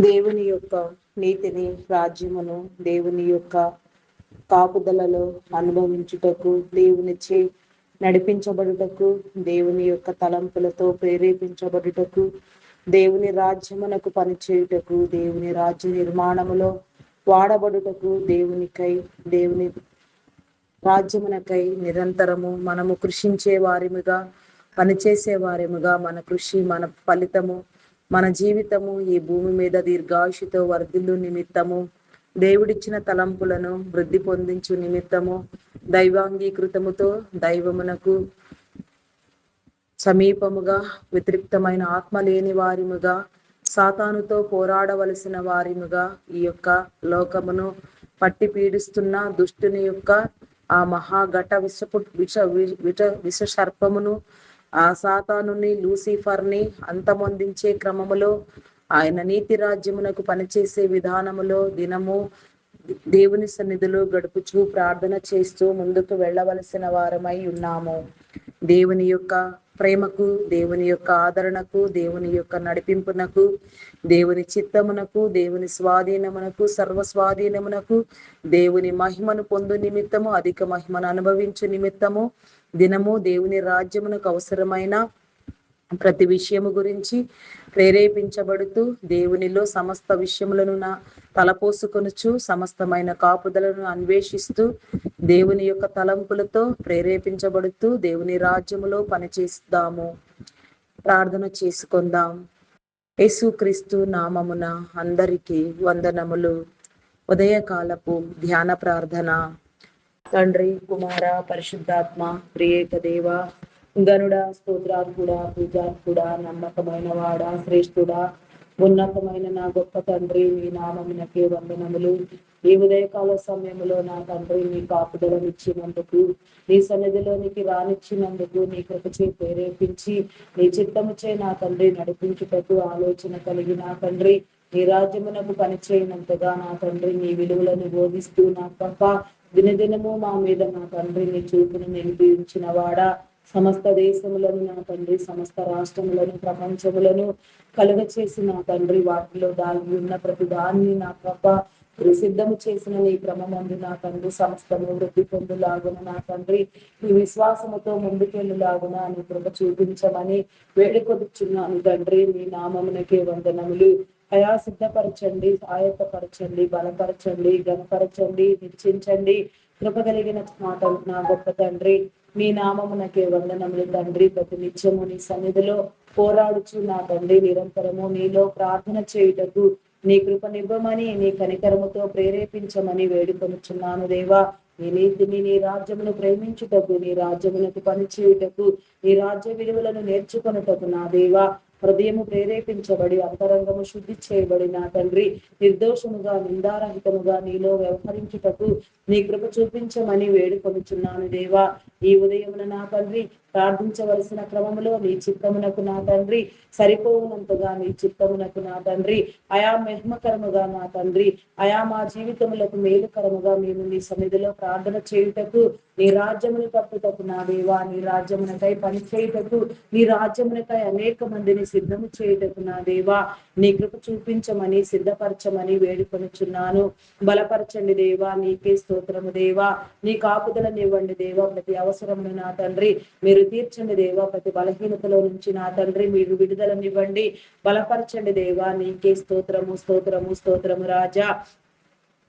దేవుని యొక్క నీతిని, రాజ్యమును దేవుని యొక్క కాపుదలలో అనుభవించుటకు, దేవునిచే నడిపించబడుటకు, దేవుని యొక్క తలంపులతో ప్రేరేపించబడుటకు, దేవుని రాజ్యమునకు పనిచేయుటకు, దేవుని రాజ్య నిర్మాణములో వాడబడుటకు, దేవుని రాజ్యమునకై నిరంతరము మనము కృషించే వారిముగా, పనిచేసే వారిముగా, మన కృషి, మన ఫలితము, మన జీవితము ఈ భూమి మీద దీర్ఘాయుషుతో వర్ధిల్లు నిమిత్తము, దేవుడిచ్చిన తలంపులను వృద్ధి పొందించు నిమిత్తము, దైవాంగీకృతముతో దైవమునకు సమీపముగా, వ్యతిరిక్తమైన ఆత్మ లేని వారిముగా, సాతానుతో పోరాడవలసిన వారిముగా, ఈ యొక్క లోకమును పట్టి పీడిస్తున్న దుష్టుని యొక్క ఆ మహాఘట విష సర్పమును, ఆ సాతానుని, లూసిఫర్ని అంతమొందించే క్రమములో, ఆయన నీతి రాజ్యమునకు పనిచేసే విధానములో దినము దేవుని సన్నిధిలో గడుపుచూ ప్రార్థన చేస్తూ ముందుకు వెళ్ళవలసిన వారమై ఉన్నాము. దేవుని యొక్క ప్రేమకు, దేవుని యొక్క ఆదరణకు, దేవుని యొక్క నడిపింపునకు, దేవుని చిత్తమునకు, దేవుని స్వాధీనమునకు, సర్వస్వాధీనమునకు, దేవుని మహిమను పొందు నిమిత్తము, అధిక మహిమను అనుభవించు నిమిత్తము, దినము దేవుని రాజ్యమునకు అవసరమైన ప్రతి విషయము గురించి ప్రేరేపించబడుతూ, దేవునిలో సమస్త విషయములను తలపోసుకొనుచు, సమస్తమైన కాపుదలను అన్వేషిస్తూ, దేవుని యొక్క తలంపులతో ప్రేరేపించబడుతూ దేవుని రాజ్యములో పనిచేస్తాము. ప్రార్థన చేసుకుందాం. యేసుక్రీస్తు నామమున అందరికీ వందనములు. ఉదయకాలపు ధ్యాన ప్రార్థన. తండ్రి, కుమార, పరిశుద్ధాత్మ, త్రియేక దేవ, గనుడా, స్తోత్రార్హుడా, పూజార్హుడా, నమ్మకమైన వాడా, శ్రేష్ఠుడా, ఉన్నతమైన నా గొప్ప తండ్రి, మీ నామమునకే వందనములు. ఈ ఉదయకాల సమయంలో నా తండ్రి, నీ కాపుదలనిచ్చినందుకు, నీ సన్నిధిలోనికి రానిచ్చినందుకు, నీ కృపచే ప్రేరేపించి, నీ చిత్తముచే నా తండ్రి నడిపించుటకు ఆలోచన కలిగి నా తండ్రి, నీ రాజ్యమునకు పనిచేయనంతగా నా తండ్రి, నీ విలువలను బోధిస్తూ నా తప్ప దినదినము మా మీద నా తండ్రి నీ చూపును నిలిపించిన వాడా, సమస్త దేశములను నా తండ్రి, సమస్త రాష్ట్రములను, ప్రపంచములను కలుగ చేసి నా తండ్రి, వాటిలో దాగి ఉన్న ప్రతి దాన్ని నా తప్ప సిద్ధము చేసిన నీ క్రమమందు నా తండ్రి సమస్తము వృద్ధి పొందులాగున నా తండ్రి, నీ విశ్వాసముతో ముందుకెళ్ళులాగున నీ కృప చూపించమని వేడుకొచ్చున్నాను తండ్రి. మీ నామమునకే వందనములు. అయా సిద్ధపరచండి, ఆయత్తపరచండి, బలపరచండి, ఘనపరచండి, నిశ్చించండి. కృప కలిగిన మాట నా గొప్ప తండ్రి, మీ నామమునకే వందనములు తండ్రి. ప్రతి నిత్యము నీ సన్నిధిలో పోరాడుచు నా తండ్రి, నిరంతరము నీలో ప్రార్థన చేయుటకు నీ కృపనివ్వమని, నీ కనికరముతో ప్రేరేపించమని వేడుకొనుచున్నాను దేవా. నీ నీతిని, నీ రాజ్యమును ప్రేమించుటకు, నీ రాజ్యమునకు పనిచేయుటకు, నీ రాజ్య విలువలను నేర్చుకొనుటకు నా దేవా హృదయము ప్రేరేపించబడి, అంతరంగము శుద్ధి చేయబడి నా తండ్రి, నిర్దోషముగా, నిందారహితముగా నీలో వ్యవహరించుటకు నీ కృప చూపించమని వేడుకొనుచున్నాను దేవా. ఈ ఉదయమున నా తండ్రి ప్రార్థించవలసిన క్రమములో నీ చిత్తమునకు నా తండ్రి సరిపోవునంతగా, నీ చిత్తమునకు నా తండ్రి అయా మహిమకరముగా నా తండ్రి, అయా మా జీవితములకు మేలుకరముగా మేము నీ సన్నిధిలో ప్రార్థన చేయుటకు, నీ రాజ్యమును కట్టుటకు నా దేవా, నీ రాజ్యమునకై పని చేయుటకు, నీ రాజ్యమునకై అనేక మందిని సిద్ధము చేయుటకు నా దేవా నీ కృప చూపించమని, సిద్ధపరచమని వేడుకొనుచున్నాను. బలపరచండి దేవా, నీకే స్తోత్రము దేవా. నీ కాపుదలనివ్వండి దేవా. ప్రతి అవసరమును నా తండ్రి మీరు తీర్చండి దేవా. ప్రతి బలహీనతలో నుంచి నా తండ్రి మీరు విడుదలనివ్వండి. బలపరచండి దేవా. నీకే స్తోత్రము, స్తోత్రము, స్తోత్రము రాజా.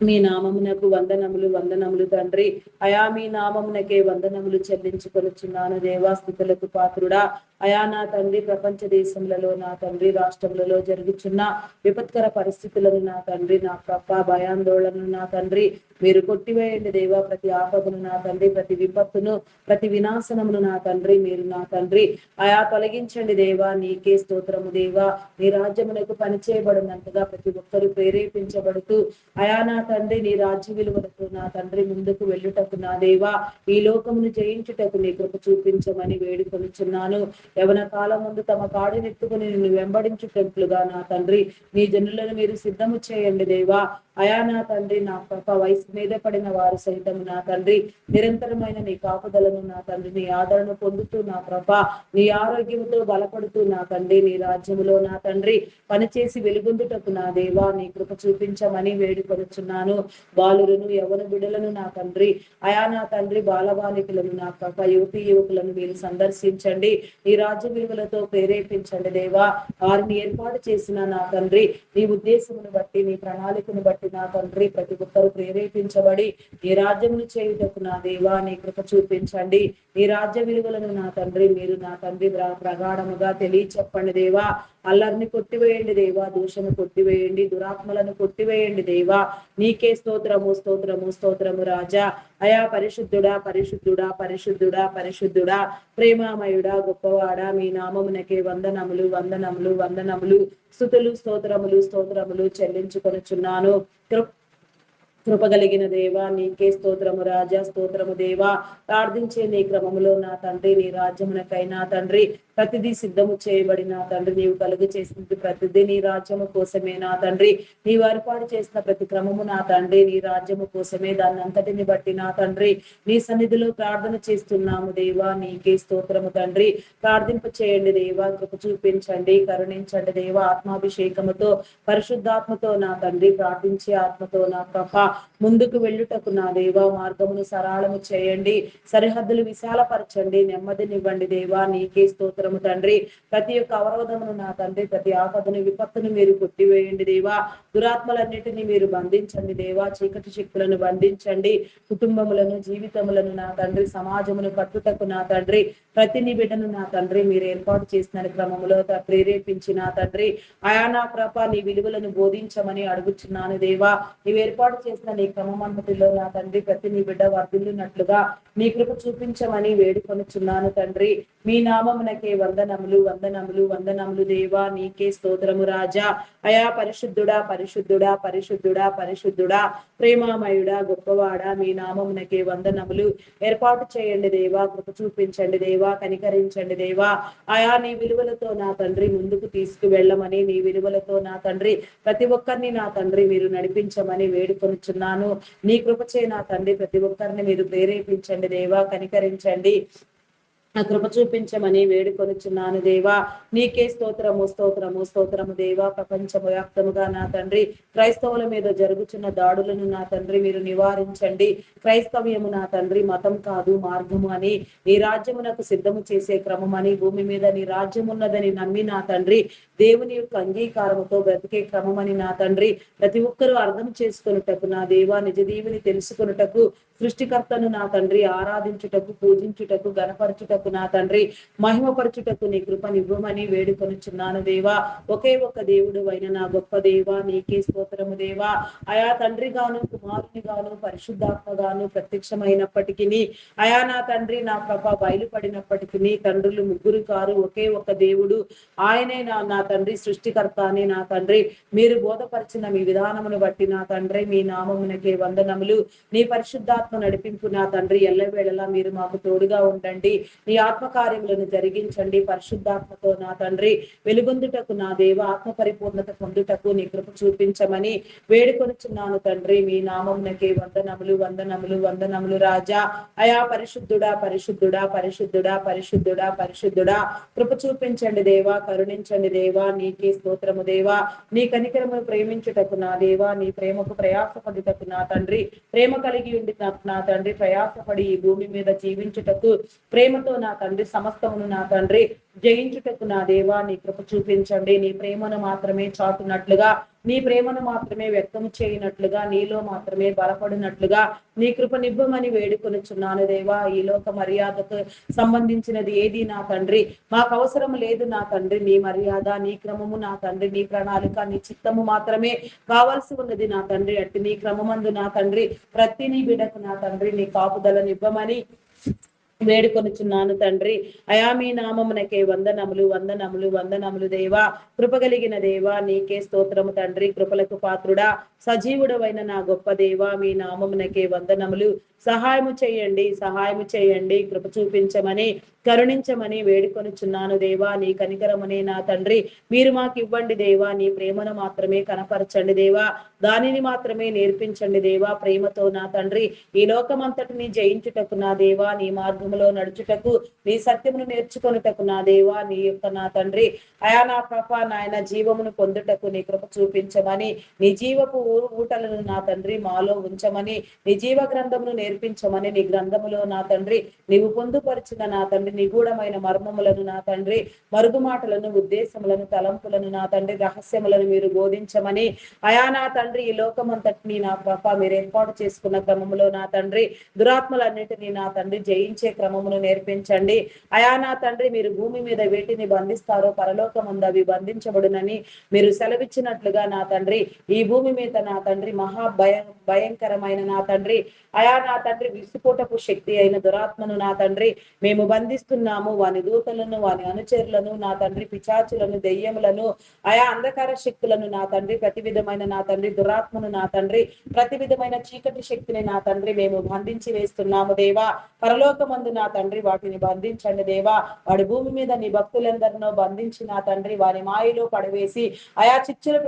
మీ నామమునకు వందనములు, వందనములు తండ్రి. అయా మీ నామమునకే వందనములు చెల్లించుకొనుచున్నాను దేవా. స్థుతులకు పాత్రుడా అయా నా తండ్రి, ప్రపంచ దేశములలో నా తండ్రి, రాష్ట్రములలో జరుగుచున్న విపత్కర పరిస్థితులను నా తండ్రి, నా ప్రప భయాందోళనను నా తండ్రి మీరు కొట్టివేయండి దేవా. ప్రతి ఆపదను నా తండ్రి, ప్రతి విపత్తును, ప్రతి వినాశనమును నా తండ్రి మీరు నా తండ్రి అయా తొలగించండి దేవా. నీకే స్తోత్రము దేవా. నీ రాజ్యమునకు పనిచేయబడినంతగా ప్రతి ఒక్కరు ప్రేరేపించబడుతూ అయా నా తండ్రి నీ రాజ్య విలువలకు నా తండ్రి ముందుకు వెళ్ళుటకు నా దేవా, ఈ లోకమును జయించుటకు నీ కృప చూపించమని వేడుకొనుచున్నాను. యవన కాలం ముందు తమ కాడినెత్తుకుని నిన్ను వెంబడించుటట్లుగా నా తండ్రి నీ జనులను మీరు సిద్ధము చేయండి దేవా. అయా నా తండ్రి నా ప్రభ వయసు మీద పడిన వారు సైతం నా తండ్రి నిరంతరమైన నీ కాపుదలను నా తండ్రి నీ ఆదరణ పొందుతూ నా ప్రభ నీ ఆరోగ్యంతో బలపడుతూ నా తండ్రి నీ రాజ్యములో నా తండ్రి పనిచేసి వెలుగొందుటకు నా దేవా నీ కృప చూపించమని వేడుకొనుచున్నాను. బాలులను యవన బిడ్డలను నా తండ్రి అయా నా తండ్రి బాలబాలికలను నా ప్రభ యువతి యువకులను మీరు సందర్శించండి. ఈ రాజ్య విలువలతో ప్రేరేపించండి దేవా. వారిని ఏర్పాటు చేసిన నా తండ్రి నీ ఉద్దేశమును బట్టి నీ ప్రణాళికను బట్టి నా తండ్రి ప్రతి ఒక్కరు ప్రేరేపించబడి ఈ రాజ్యమును చేయుటకు నా దేవా నీ కృప చూపించండి. ఈ రాజ్య విలువలను నా తండ్రి మీరు నా తండ్రి ప్రగాఢముగా తెలియచెప్పండి దేవా. అల్లరిని కొట్టివేయండి దేవా, దూషను కొట్టివేయండి, దురాత్మలను కొట్టివేయండి దేవా. నీకే స్తోత్రము స్తోత్రము స్తోత్రము రాజా. అయా పరిశుద్ధుడా పరిశుద్ధుడా పరిశుద్ధుడా పరిశుద్ధుడా ప్రేమామయుడా గొప్పవాడా మీ నామమునకే వందనములు వందనములు వందనములు స్తుతులు స్తోత్రములు స్తోత్రములు చెల్లించుకొనుచున్నాను. కృపగలిగిన దేవా నీకే స్తోత్రము రాజా, స్తోత్రము దేవా. ప్రార్థించే నీ క్రమములో నా తండ్రి నీ రాజ్యమునకై నా తండ్రి ప్రతిదీ సిద్ధము చేయబడి నా తండ్రి నీవు కలుగు చేసింది ప్రతిదీ నీ రాజ్యము కోసమే నా తండ్రి. నీవు ఏర్పాటు చేసిన ప్రతి క్రమము నా తండ్రి నీ రాజ్యము కోసమే. దాన్ని అంతటిని బట్టి నా తండ్రి నీ సన్నిధిలో ప్రార్థన చేస్తున్నాము దేవా. నీకే స్తోత్రము తండ్రి. ప్రార్థింప చేయండి దేవా, కృప చూపించండి, కరుణించండి దేవా. ఆత్మాభిషేకముతో పరిశుద్ధాత్మతో నా తండ్రి ప్రార్థించే ఆత్మతో నా ప్రభ ముందుకు వెళ్ళుటకు నా దేవా మార్గమును సరళము చేయండి, సరిహద్దులు విశాలపరచండి, నెమ్మదినివ్వండి దేవా. నీకే స్తోత్రము తండ్రి. ప్రతి ఒక్క అవరోధమును నా తండ్రి ప్రతి ఆపదను విపత్తును మీరు కొట్టివేయండి దేవా. దురాత్మలన్నిటిని మీరు బంధించండి దేవా. చీకటి శక్తులను బంధించండి. కుటుంబములను జీవితములను నా తండ్రి సమాజమును కట్టుటకు నా తండ్రి ప్రతి బిడ్డను నా తండ్రి మీరు ఏర్పాటు చేసిన క్రమములో ప్రేరేపించి నా తండ్రి ఆయా నా ప్రభ నీ విలువలను బోధించమని అడుగుచున్నాను దేవా. నీవు ఏర్పాటు చేసిన నీ క్రమమంతటిలో నా తండ్రి ప్రతి నీ బిడ్డ వర్ధిల్లునట్లుగా నీ కృప చూపించమని వేడుకొనుచున్నాను తండ్రి. మీ నామమునకే వందనములు వందనములు వందనములు దేవా. నీకే స్తోత్రము రాజా. అయా పరిశుద్ధుడా పరిశుద్ధుడా పరిశుద్ధుడా పరిశుద్ధుడా ప్రేమామయుడా గొప్పవాడా మీ నామమునకే వందనములు. ఏర్పాటు చేయండి దేవా, కృప చూపించండి దేవా, కనికరించండి దేవా. ఆయా నీ విలువలతో నా తండ్రి ముందుకు తీసుకువెళ్ళమని నీ విలువలతో నా తండ్రి ప్రతి ఒక్కరిని నా తండ్రి మీరు నడిపించమని వేడుకొనుచున్నాను. నీ కృపచే నా తండ్రి ప్రతి ఒక్కరిని మీరు ప్రేరేపించండి దేవా, కనికరించండి, నా కృప చూపించమని వేడుకొనుచున్నాను దేవా. నీకే స్తోత్రము స్తోత్రము స్తోత్రము దేవా. ప్రపంచ వ్యాప్తముగా నా తండ్రి క్రైస్తవుల మీద జరుగుతున్న దాడులను నా తండ్రి మీరు నివారించండి. క్రైస్తవ్యము నా తండ్రి మతం కాదు మార్గము అని నీ రాజ్యమునకు సిద్ధము చేసే క్రమం అని భూమి మీద నీ రాజ్యం ఉన్నదని నమ్మి నా తండ్రి దేవుని యొక్క అంగీకారముతో బ్రతికే క్రమమని నా తండ్రి ప్రతి ఒక్కరూ అర్థం చేసుకొనుటకు నా దేవా నిజ దేవుని తెలుసుకొనుటకు సృష్టికర్తను నా తండ్రి ఆరాధించుటకు పూజించుటకు గణపరచుటకు నా తండ్రి మహిమపరచుటకు నీ కృపనివ్వమని వేడుకొనుచున్నాను దేవా. ఒకే ఒక్క దేవుడు అయిన నా గొప్ప దేవా నీకే స్తోత్రము దేవా. ఆయా తండ్రి గాను కుమారుని గాను పరిశుద్ధాత్మ గాను ప్రత్యక్షమైనప్పటికీ ఆయా నా తండ్రి నా ప్రభ బయలుపడినప్పటికీ తండ్రులు ముగ్గురు కారు, ఒకే ఒక్క దేవుడు ఆయనే నా తండ్రి సృష్టికర్త అని నా తండ్రి మీరు బోధపరిచిన మీ విధానమును బట్టి నా తండ్రి మీ నామమునకే వందనములు. నీ పరిశుద్ధాత్మ నడిపింపు నా తండ్రి ఎల్లవేళలా మీరు మాకు తోడుగా ఉండండి. నీ ఆత్మకార్యములను జరిగించండి. పరిశుద్ధాత్మతో నా తండ్రి వెలుగొందుటకు నా దేవ ఆత్మ పరిపూర్ణత పొందుటకు నీ కృప చూపించమని వేడుకొనుచున్నాను తండ్రి. మీ నామమునకే వందనములు వందనములు వందనములు రాజా. అయా పరిశుద్ధుడా పరిశుద్ధుడా పరిశుద్ధుడా పరిశుద్ధుడా పరిశుద్ధుడా కృప చూపించండి దేవా, కరుణించండి దేవా. నీకే స్తోత్రము దేవా. నీ కనికరమును ప్రేమించుటకు నా దేవా, నీ ప్రేమకు ప్రయాసపడుటకు నా తండ్రి ప్రేమ కలిగి ఉండి నా తండ్రి ప్రయాసపడి ఈ భూమి మీద జీవించుటకు ప్రేమతో నా తండ్రి సమస్తమును నా తండ్రి జయించుటకు నా దేవా నీ కృప చూపించండి. నీ ప్రేమను మాత్రమే చాటునట్లుగా, నీ ప్రేమను మాత్రమే వ్యక్తం చేయనట్లుగా, నీలో మాత్రమే బలపడినట్లుగా నీ కృప నివ్వమని వేడుకొనుచున్నాను దేవా. ఈ లోక మర్యాదకు సంబంధించినది ఏది నా తండ్రి మాకు అవసరం లేదు నా తండ్రి. నీ మర్యాద, నీ క్రమము నా తండ్రి, నీ ప్రణాళిక, నీ చిత్తము మాత్రమే కావాల్సి ఉన్నది నా తండ్రి. అట్టి నీ క్రమమందు నా తండ్రి ప్రతి నీ బిడ్డకు నా తండ్రి నీ కాపుదలనివ్వమని వేడుకొనుచున్నాను తండ్రి. అయా మీ నామమునకే వందనములు వందనములు వందనములు దేవా. కృపగలిగిన దేవా నీకే స్తోత్రము తండ్రి. కృపలకు పాత్రుడా సజీవుడవైన నా గొప్ప దేవా మీ నామమునకే వందనములు. సహాయము చేయండి, సహాయము చేయండి, కృప చూపించమని కరుణించమని వేడుకొనుచున్నాను దేవా. నీ కనికరమనే నా తండ్రి మీరు మాకు ఇవ్వండి దేవా. నీ ప్రేమను మాత్రమే కనపరచండి దేవా. దానిని మాత్రమే నేర్పించండి దేవా. ప్రేమతో నా తండ్రి ఈ లోకమంతటిని జయించుటకు నా దేవా, నీ మార్గములో నడుచుటకు, నీ సత్యమును నేర్చుకొనుటకు నా దేవా, నీ యొక్క నా తండ్రి అయా నా ప్రభ నాయన జీవమును పొందుటకు నీ కృప చూపించమని, నీ జీవపు ఊటలను నా తండ్రి మాలో ఉంచమని, నీ జీవ గ్రంథమును నేర్పించమని, నీ గ్రంథములో నా తండ్రి నీవు పొందుపరిచిన నా తండ్రి నిగూఢమైన మర్మములను నా తండ్రి మరుగు మాటలను, ఉద్దేశములను, తలంపులను నా తండ్రి రహస్యములను మీరు బోధించమని, అయా నా తండ్రి ఈ లోకమంతటిని నా ప్రభ మీరు ఏర్పాటు చేసుకున్న క్రమములో నా తండ్రి దురాత్మలన్నిటినీ నా తండ్రి జయించే క్రమమును నేర్పించండి. అయా నా తండ్రి మీరు భూమి మీద వేటిని బంధిస్తారో పరలోకమందు అవి బంధించబడునని మీరు సెలవిచ్చినట్లుగా నా తండ్రి ఈ భూమి మీద నా తండ్రి భయంకరమైన నా తండ్రి అయా నా తండ్రి విసుపోటపు శక్తి అయిన దురాత్మను నా తండ్రి మేము బంధిస్తున్నాము. వాని దూతలను, వాని అనుచరులను నా తండ్రి పిచాచులను, దెయ్యములను, అయా అంధకార శక్తులను నా తండ్రి ప్రతి విధమైన నా తండ్రి దురాత్మను నా తండ్రి ప్రతి విధమైన చీకటి శక్తిని నా తండ్రి మేము బంధించి వేస్తున్నాము దేవా. పరలోకమందు నా తండ్రి వాటిని బంధించండి దేవా. వాడి భూమి మీద నీ భక్తులందరినో బంధించి నా తండ్రి వారి మాయలో పడవేసి అయా చిచ్చులు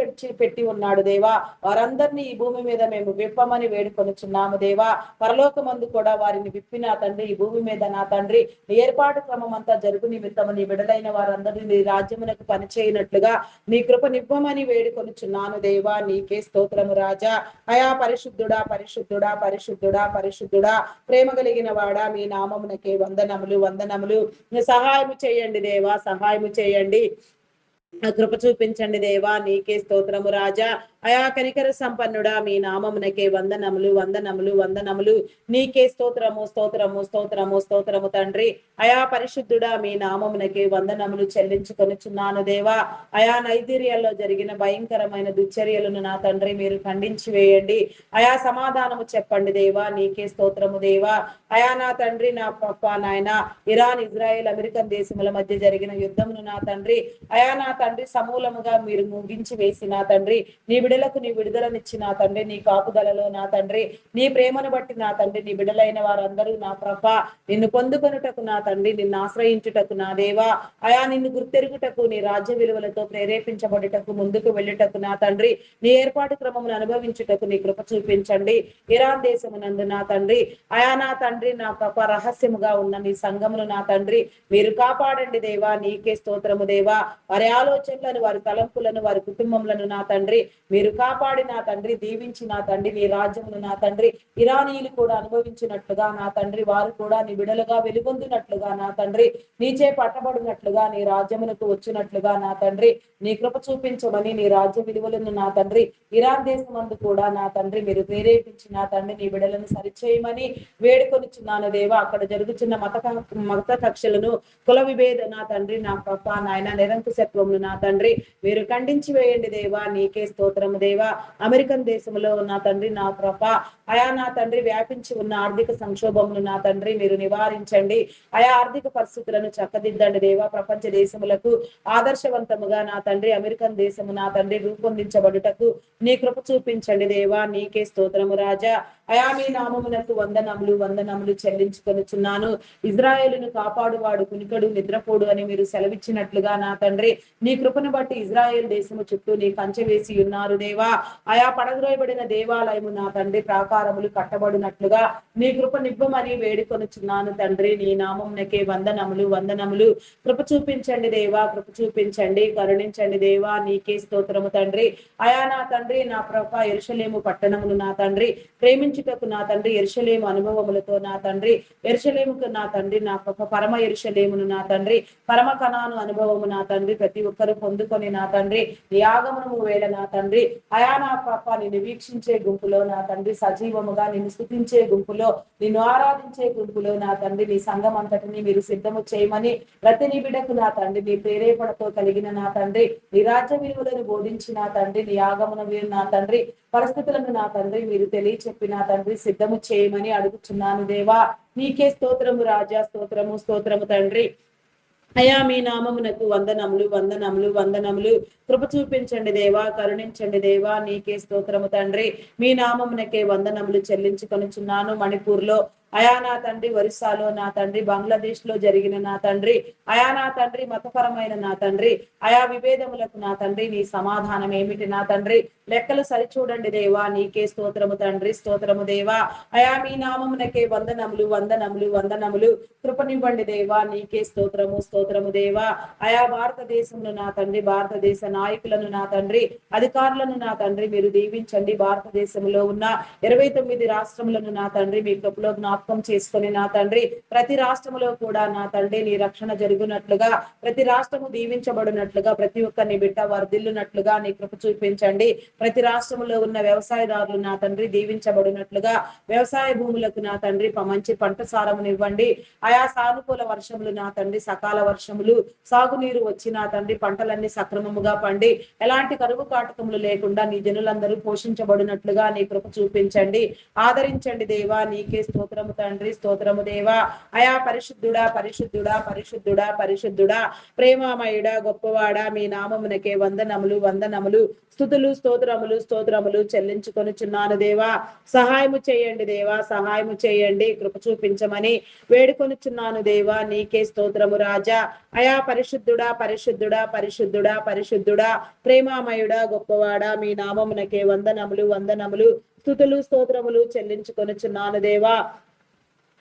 పెట్టి ఉన్నాడు దేవా. వారందరినీ ఈ భూమి మీద మేము విప్పమని వేడుకొనుచున్నాము దేవా. పరలోకమందు కూడా వారిని విప్పి నా తండ్రి ఈ భూమి మీద నా తండ్రి నీ ఏర్పాటు క్రమం అంతా జరుగు నిమిత్తము నీ విడలైన వారందరినీ నీ రాజ్యమునకు పనిచేయనట్లుగా నీ కృప నివ్వమని వేడుకొనుచున్నాను దేవా. నీకే స్తోత్రము రాజా. అయా పరిశుద్ధుడా, పరిశుద్ధుడా, పరిశుద్ధుడా, పరిశుద్ధుడా, ప్రేమ కలిగిన వాడా, మీ నామమునకే వందనములు, వందనములు. సహాయము చేయండి దేవా, సహాయము చేయండి. కృప చూపించండి దేవా. నీకే స్తోత్రము రాజా. అయా కనికర సంపన్నుడా, మీ నామమునకే వందనములు, వందనములు, వందనములు. నీకే స్తోత్రము, స్తోత్రము, స్తోత్రము, స్తోత్రము తండ్రి. అయా పరిశుద్ధుడా, మీ నామమునకే వందనములు చెల్లించుకొనుచున్నాను దేవా. అయా నైజీరియాలో జరిగిన భయంకరమైన దుశ్చర్యలను నా తండ్రి మీరు ఖండించి వేయండి. అయా సమాధానము చెప్పండి దేవా. నీకే స్తోత్రము దేవా. అయా నా తండ్రి నా పప్ప నాయన ఇరాన్, ఇజ్రాయెల్, అమెరికన్ దేశముల మధ్య జరిగిన యుద్ధమును నా తండ్రి అయా నా తండ్రి సమూలముగా మీరు ముగించి వేసి నా తండ్రి నీ బిడలకు నీ విడుదలనిచ్చి నా తండ్రి నీ కాపుదలలో నా తండ్రి నీ ప్రేమను బట్టి నా తండ్రి నీ బిడలైన వారందరూ నా ప్రభ నిన్ను పొందుకొనుటకు నా తండ్రి నిన్ను ఆశ్రయించుటకు నా దేవా. అయా నిన్ను గుర్తెరుగుటకు నీ రాజ్య విలువలతో ప్రేరేపించబడుటకు ముందుకు వెళ్ళుటకు నా తండ్రి నీ ఏర్పాటు క్రమమును అనుభవించుటకు నీ కృప చూపించండి. ఇరాన్ దేశమునందు నా తండ్రి అయా నా తండ్రి నా ప్రభ రహస్యముగా ఉన్న నీ సంఘమును నా తండ్రి మీరు కాపాడండి దేవా. నీకే స్తోత్రము దేవా. వారి ఆలోచనలను, వారి తలంపులను, వారి కుటుంబములను నా తండ్రి మీరు కాపాడి నా తండ్రి దీవించి నా తండ్రి నీ రాజ్యమును నా తండ్రి ఇరానీయులు కూడా అనుభవించినట్లుగా నా తండ్రి వారు కూడా నీ బిడలుగా వెలుగొందినట్లుగా నా తండ్రి నీచే పట్టబడినట్లుగా నీ రాజ్యమునకు వచ్చినట్లుగా నా తండ్రి నీ కృప చూపించమని, నీ రాజ్య విలువలను నా తండ్రి ఇరాన్ దేశమందు కూడా నా తండ్రి మీరు ప్రేరేపించి నా తండ్రి నీ బిడలను సరిచేయమని వేడుకొనిచున్నాను దేవా. అక్కడ జరుగుతున్న మత కక్షలను, కుల విభేద నా తండ్రి నా పప్ప నాయన నిరంకుశత్వమును నా తండ్రి మీరు ఖండించి వేయండి దేవా. నీకే స్తోత్రము దేవా. అమెరికన్ దేశంలో నా తండ్రి నా ప్రభ అయా నా తండ్రి వ్యాపించి ఉన్న ఆర్థిక సంక్షోభమును నా తండ్రి మీరు నివారించండి. ఆయా ఆర్థిక పరిస్థితులను చక్కదిద్దండి దేవా. ప్రపంచ దేశములకు ఆదర్శవంతముగా నా తండ్రి అమెరికన్ దేశము నా తండ్రి రూపొందించబడుటకు నీ కృప చూపించండి దేవా. నీకే స్తోత్రము రాజా. అయా మీ నామమునకు వందనములు, వందనములు చెల్లించుకొనుచున్నాను. ఇజ్రాయేలును కాపాడువాడు కునికడు నిద్రపోడు అని మీరు సెలవిచ్చినట్లుగా నా తండ్రి నీ కృపను బట్టి ఇజ్రాయేల్ దేశము చుట్టూ నీ కంచె వేసి ఉన్నారు దేవా. ఆయా పడద్రోయబడిన దేవాలయము నా తండ్రి ప్రాకారములు కట్టబడినట్లుగా నీ కృప నివ్వమని వేడుకొనుచున్నాను తండ్రి. నీ నామమునకే వందనములు, వందనములు. కృప చూపించండి దేవా, కృప చూపించండి, కరుణించండి దేవా. నీకే స్తోత్రము తండ్రి. అయా నా తండ్రి నా ప్రభ యెరూషలేము పట్టణమును నా తండ్రి ప్రేమించుటకు నా తండ్రి యెరూషలేము అనుభవములతో నా తండ్రి యెరూషలేముకు నా తండ్రి నా ప్రభ పరమ యెరూషలేమును నా తండ్రి పరమ కనాను అనుభవము నా తండ్రి ప్రతి ఒక్కరు పొందుకొని నా తండ్రి నీ ఆగమనము వేళ నా తండ్రి అయా నా పాప నిన్ను వీక్షించే గుంపులో నా తండ్రి సజీవముగా నిన్ను స్తుతించే గుంపులో నిన్ను ఆరాధించే గుంపులో నా తండ్రి నీ సంఘం అంతటిని మీరు సిద్ధము చేయమని ప్రతి నీ బిడ్డకు నా తండ్రి నీ ప్రేరేపణతో కలిగిన నా తండ్రి నీ రాజ్య విలువలను బోధించి నా తండ్రి నీ ఆగమన నా తండ్రి పరిస్థితులను నా తండ్రి మీరు తెలియచెప్పి నా తండ్రి సిద్ధము చేయమని అడుగుచున్నాను దేవా. నీకే స్తోత్రము రాజా. స్తోత్రము, స్తోత్రము తండ్రి. అయా మీ నామమునకు వందనములు, వందనములు, వందనములు. కృప చూపించండి దేవా, కరుణించండి దేవా. నీకే స్తోత్రము తండ్రి. మీ నామమునకే వందనములు చెల్లించుకొనుచున్నాను. మణిపూర్ లో అయా నా తండ్రి ఒరిస్సాలో నా తండ్రి, బంగ్లాదేశ్ లో జరిగిన నా తండ్రి, అయా నా తండ్రి మతపరమైన నా తండ్రి, అయా విభేదములకు నా తండ్రి నీ సమాధానం ఏమిటి నా తండ్రి, లెక్కలు సరిచూడండి దేవా, నీకే స్తోత్రము తండ్రి, స్తోత్రము దేవా. అయా మీ నామమునకే వందనములు వందనములు వందనములు. కృపనివ్వండి దేవా, నీకే స్తోత్రము స్తోత్రము దేవా. అయా భారతదేశంలో నా తండ్రి, భారతదేశ నాయకులను నా తండ్రి, అధికారులను నా తండ్రి మీరు దీవించండి. భారతదేశంలో ఉన్న 29 రాష్ట్రములను నా తండ్రి మీ కృపలో జ్ఞాపకం చేసుకొని నా తండ్రి, ప్రతి రాష్ట్రములో కూడా నా తండ్రి నీ రక్షణ జరుగునట్లుగా, ప్రతి రాష్ట్రము దీవించబడినట్లుగా, ప్రతి ఒక్కరిని బిడ్డ వర్ధిల్లునట్లుగా నీ కృప చూపించండి. ప్రతి రాష్ట్రంలో ఉన్న వ్యవసాయదారులు నా తండ్రి దీవించబడినట్లుగా, వ్యవసాయ భూములకు నా తండ్రి మంచి పంట సారమునివ్వండి. ఆయా సానుకూల వర్షములు నా తండ్రి, సకాల వర్షములు, సాగునీరు వచ్చి నా తండ్రి పంటలన్నీ సక్రమముగా పండి ఎలాంటి కరువు కాటకములు లేకుండా నీ జనులందరూ పోషించబడినట్లుగా నీ కృప చూపించండి. ఆదరించండి దేవా, నీకే స్తోత్రము తండ్రి, స్తోత్రము దేవా. అయా పరిశుద్ధుడా పరిశుద్ధుడా పరిశుద్ధుడా పరిశుద్ధుడా, ప్రేమామయుడా గొప్పవాడా, మీ నామమునకే వందనములు వందనములు, స్తుతులు స్తోత్రములు స్తోత్రములు చెల్లించుకొనుచున్నాను దేవా. సహాయము చేయండి దేవా, సహాయము చేయండి, కృప చూపించమని వేడుకొనుచున్నాను దేవా. నీకే స్తోత్రము రాజా. అయా పరిశుద్ధుడా పరిశుద్ధుడా పరిశుద్ధుడా పరిశుద్ధుడా, ప్రేమామయుడా గొప్పవాడా, మీ నామమునకే వందనములు వందనములు, స్తుతులు స్తోత్రములు చెల్లించుకొనుచున్నాను దేవా.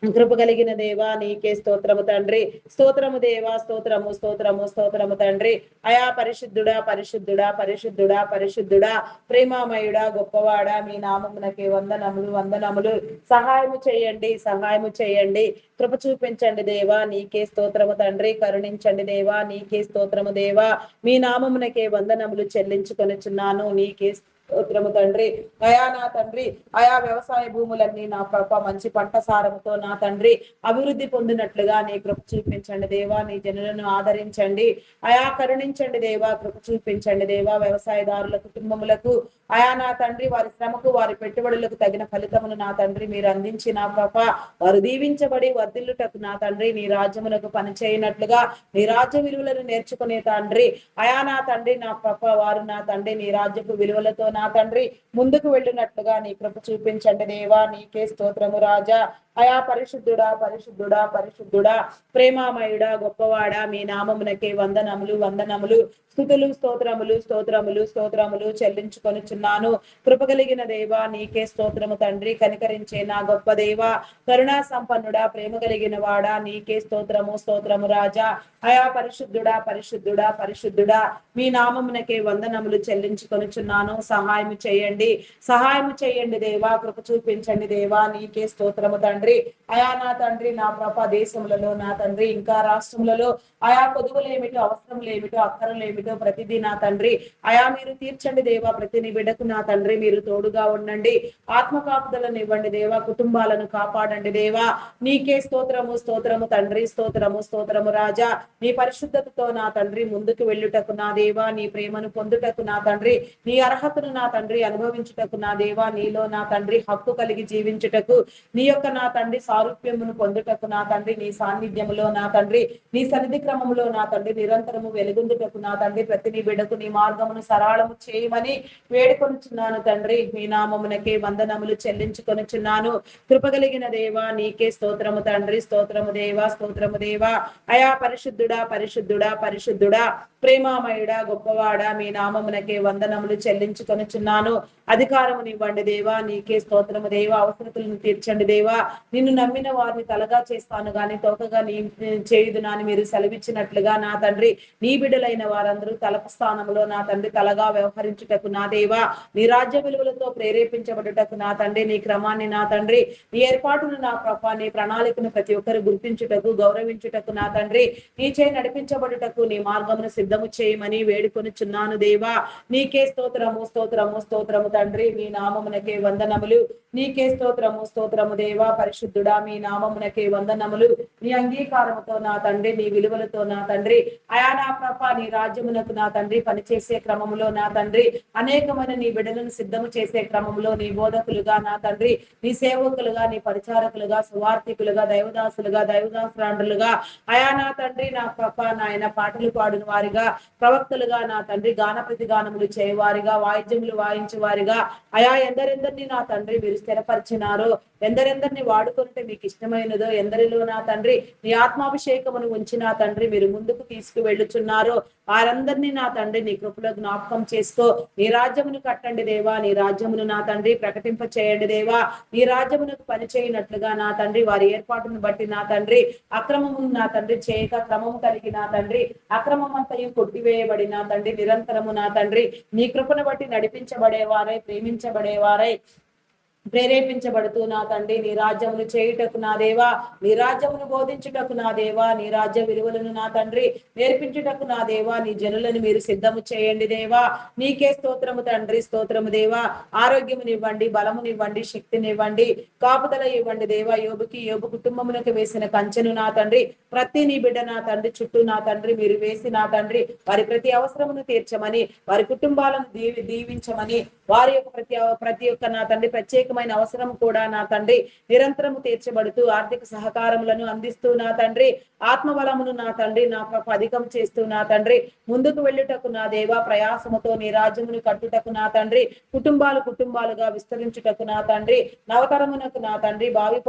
కృప కలిగిన దేవా, నీకే స్తోత్రము తండ్రి, స్తోత్రము దేవా, స్తోత్రము స్తోత్రము స్తోత్రము తండ్రి. అయా పరిశుద్ధుడా పరిశుద్ధుడా పరిశుద్ధుడా పరిశుద్ధుడా, ప్రేమామయుడా గొప్పవాడా, మీ నామమునకే వందనములు వందనములు. సహాయము చేయండి, సహాయము చేయండి, కృప చూపించండి దేవా. నీకే స్తోత్రము తండ్రి, కరుణించండి దేవా. నీకే స్తోత్రము దేవా. మీ నామమునకే వందనములు చెల్లించుకొనుచున్నాను. నీకే స్తోత్రము తండ్రి. అయా నా తండ్రి, ఆయా వ్యవసాయ భూములన్నీ నా కృప మంచి పంట సారముతో నా తండ్రి అభివృద్ధి పొందినట్లుగా నీ కృప చూపించండి దేవా. నీ జనులను ఆదరించండి, అయా కరుణించండి దేవా, కృప చూపించండి దేవా. వ్యవసాయదారుల కుటుంబములకు అయా నా తండ్రి వారి శ్రమకు వారి పెట్టుబడులకు తగిన ఫలితమును నా తండ్రి మీరు అందించి నా కృప వారు దీవించబడి వర్ధిల్లుటకు నా తండ్రి నీ రాజ్యములకు పనిచేయనట్లుగా, నీ రాజ్య విలువలను నేర్చుకునే తండ్రి అయా నా తండ్రి నా కృప వారు నా తండ్రి నీ రాజ్యపు విలువలతో నా తండ్రి ముందుకు వెళ్ళినట్లుగా నీ కృప చూపించండి దేవా. నీకే స్తోత్రము రాజా. అయా పరిశుద్ధుడా పరిశుద్ధుడా పరిశుద్ధుడా, ప్రేమామయుడా గొప్పవాడా, మీ నామమునకే వందనములు వందనములు, స్తుతులు స్తోత్రములు స్తోత్రములు స్తోత్రములు చెల్లించుకొనుచున్నాను. కృప కలిగిన దేవా, నీకే స్తోత్రము తండ్రి, కనికరించే నా గొప్ప దేవా, కరుణా సంపన్నుడా, ప్రేమ కలిగిన వాడా, నీకే స్తోత్రము స్తోత్రము రాజా. అయా పరిశుద్ధుడా పరిశుద్ధుడా పరిశుద్ధుడా, మీ నామమునకే వందనములు చెల్లించుకొనుచున్నాను. సహాయము చేయండి, సహాయము చేయండి దేవా, కృప చూపించండి దేవా. నీకే స్తోత్రము తండ్రి. అయా నా తండ్రి నా ప్రభ దేశములలో నా తండ్రి ఇంకా రాష్ట్రములలో ఆయా కొదువులేమిటో అవసరములేమిటో అక్కరలేమిటో ప్రతిదీ నా తండ్రి అయా మీరు తీర్చండి దేవా. ప్రతి బిడ్డకు నా తండ్రి మీరు తోడుగా ఉండండి, ఆత్మ కాపుదలను ఇవ్వండి దేవా, కుటుంబాలను కాపాడండి దేవా. నీకే స్తోత్రము స్తోత్రము తండ్రి, స్తోత్రము స్తోత్రము రాజా. నీ పరిశుద్ధతతో నా తండ్రి ముందుకు వెళ్ళుటకు నా దేవా, నీ ప్రేమను పొందుటకు నా తండ్రి, నీ అర్హతను నా తండ్రి అనుభవించుటకు నా దేవా, నీలో నా తండ్రి హక్కు కలిగి జీవించుటకు, నీ యొక్క నా తండ్రి సారూప్యమును పొందుటకు నా తండ్రి, నీ సాన్నిధ్యములో నా తండ్రి, నీ సన్నిధి క్రమములో నా తండ్రి నిరంతరము వెలుగుందుటకు నా తండ్రి ప్రతి నీ బిడ్డకు నీ మార్గమును సరళము చేయమని వేడుకొనుచున్నాను తండ్రి. మీ నామమునకే వందనములు చెల్లించుకొనుచున్నాను. కృపగలిగిన దేవా, నీకే స్తోత్రము తండ్రి, స్తోత్రము దేవా, స్తోత్రము దేవా. అయా పరిశుద్ధుడా పరిశుద్ధుడా పరిశుద్ధుడా, ప్రేమామయుడా గొప్పవాడా, మీ నామమునకే వందనములు చెల్లించుకొనుచున్నాను. అధికారమునివ్వండి దేవా. నీకే స్తోత్రము దేవా. అవసరతలను తీర్చండి దేవా. నిన్ను నమ్మిన వారిని తలగా చేస్తాను గాని తోకగా నీ చేయుదునని మీరు సెలవిచ్చినట్లుగా నా తండ్రి నీ బిడ్డలైన వారందరూ తలపు స్థానంలో నా తండ్రి తలగా వ్యవహరించుటకు నా దేవా, నీ రాజ్య విలువలతో ప్రేరేపించబడుటకు నా తండ్రి, నీ క్రమాన్ని నా తండ్రి, నీ ఏర్పాటును నా ప్రభ, నీ ప్రణాళికను ప్రతి ఒక్కరు గుర్తించుటకు గౌరవించుటకు నా తండ్రి, నీ చే నడిపించబడుటకు నీ మార్గమును సిద్ధము చేయమని వేడుకొనుచున్నాను దేవా. నీకే స్తోత్రము స్తోత్రము స్తోత్రము తండ్రి, మీ నామమునకే వందనములు. నీకే స్తోత్రము స్తోత్రము దేవా. పరిశుద్ధుడా, మీ నామమునకే వందనములు. నీ అంగీకారముతో నా తండ్రి, నీ విలువలతో నా తండ్రి అయా నా ప్రభ, నీ రాజ్యమునకు నా తండ్రి పనిచేసే క్రమములో నా తండ్రి అనేకమైన నీ బిడ్డలను సిద్ధము చేసే క్రమంలో నీ బోధకులుగా నా తండ్రి, నీ సేవకులుగా, నీ పరిచారకులుగా, సువార్థికులుగా, దైవదాసులుగా, దైవదాసురాండ్రులుగా అయా నా తండ్రి నా ప్రభ నాయన పాటలు పాడిన వారిగా, ప్రవక్తలుగా నా తండ్రి గాన ప్రతిగానములు చేయవారిగా, వాయిద్యములు వాయించే వారిగా అయా ఎందరెందరినీ నా తండ్రి మీరు స్థిరపరిచినారో ఎందరెందరిని వాడుకుంటే మీకు ఇష్టమైనదో, ఎందరిలో నా తండ్రి నీ ఆత్మాభిషేకమును ఉంచి నా తండ్రి మీరు ముందుకు తీసుకువెళ్ళుచున్నారో వారందరినీ నా తండ్రి నీ కృపలో జ్ఞాపకం చేసుకో. నీ రాజ్యమును కట్టండి దేవా, నీ రాజ్యమును నా తండ్రి ప్రకటింప చేయండి దేవా. నీ రాజ్యమునకు పని చేయనట్లుగా నా తండ్రి వారి ఏర్పాటును బట్టి నా తండ్రి అక్రమము నా తండ్రి చేయక క్రమము కలిగి నా తండ్రి అక్రమం అంతయు కొట్టివేయబడి నా తండ్రి నిరంతరము నా తండ్రి నీ కృపను బట్టి నడిపించబడేవారై, ప్రేమించబడేవారై, ప్రేరేపించబడుతూ నా తండ్రి నీ రాజ్యమును చేయుటకు నా దేవా, నీ రాజ్యమును బోధించుటకు నా దేవా, నీ రాజ్య విలువలను నా తండ్రి నేర్పించుటకు నా దేవా, నీ జనులను మీరు సిద్ధము చేయండి దేవా. నీకే స్తోత్రము తండ్రి, స్తోత్రము దేవా. ఆరోగ్యమునివ్వండి, బలమునివ్వండి, శక్తినివ్వండి, కాపుదల ఇవ్వండి దేవా. యోబు కుటుంబమునకు వేసిన కంచెను నా తండ్రి ప్రతి నీ బిడ్డ నా తండ్రి చుట్టూ నా తండ్రి మీరు వేసి నా తండ్రి వారి ప్రతి అవసరమును తీర్చమని, వారి కుటుంబాలను దీవించమని, వారి యొక్క ప్రతి ఒక్క నా తండ్రి ప్రత్యేకమైన అవసరం కూడా నా తండ్రి నిరంతరము తీర్చబడుతూ ఆర్థిక సహకారములను అందిస్తూ నా తండ్రి ఆత్మబలమును నా తండ్రి నాకు అధికం చేస్తూ నా తండ్రి ముందుకు వెళ్ళుటకు నా దేవా, ప్రయాసముతో నీ రాజ్యమును కట్టుటకు నా తండ్రి కుటుంబాలుగా విస్తరించుటకు నా తండ్రి నవతరమునకు నా తండ్రి భావి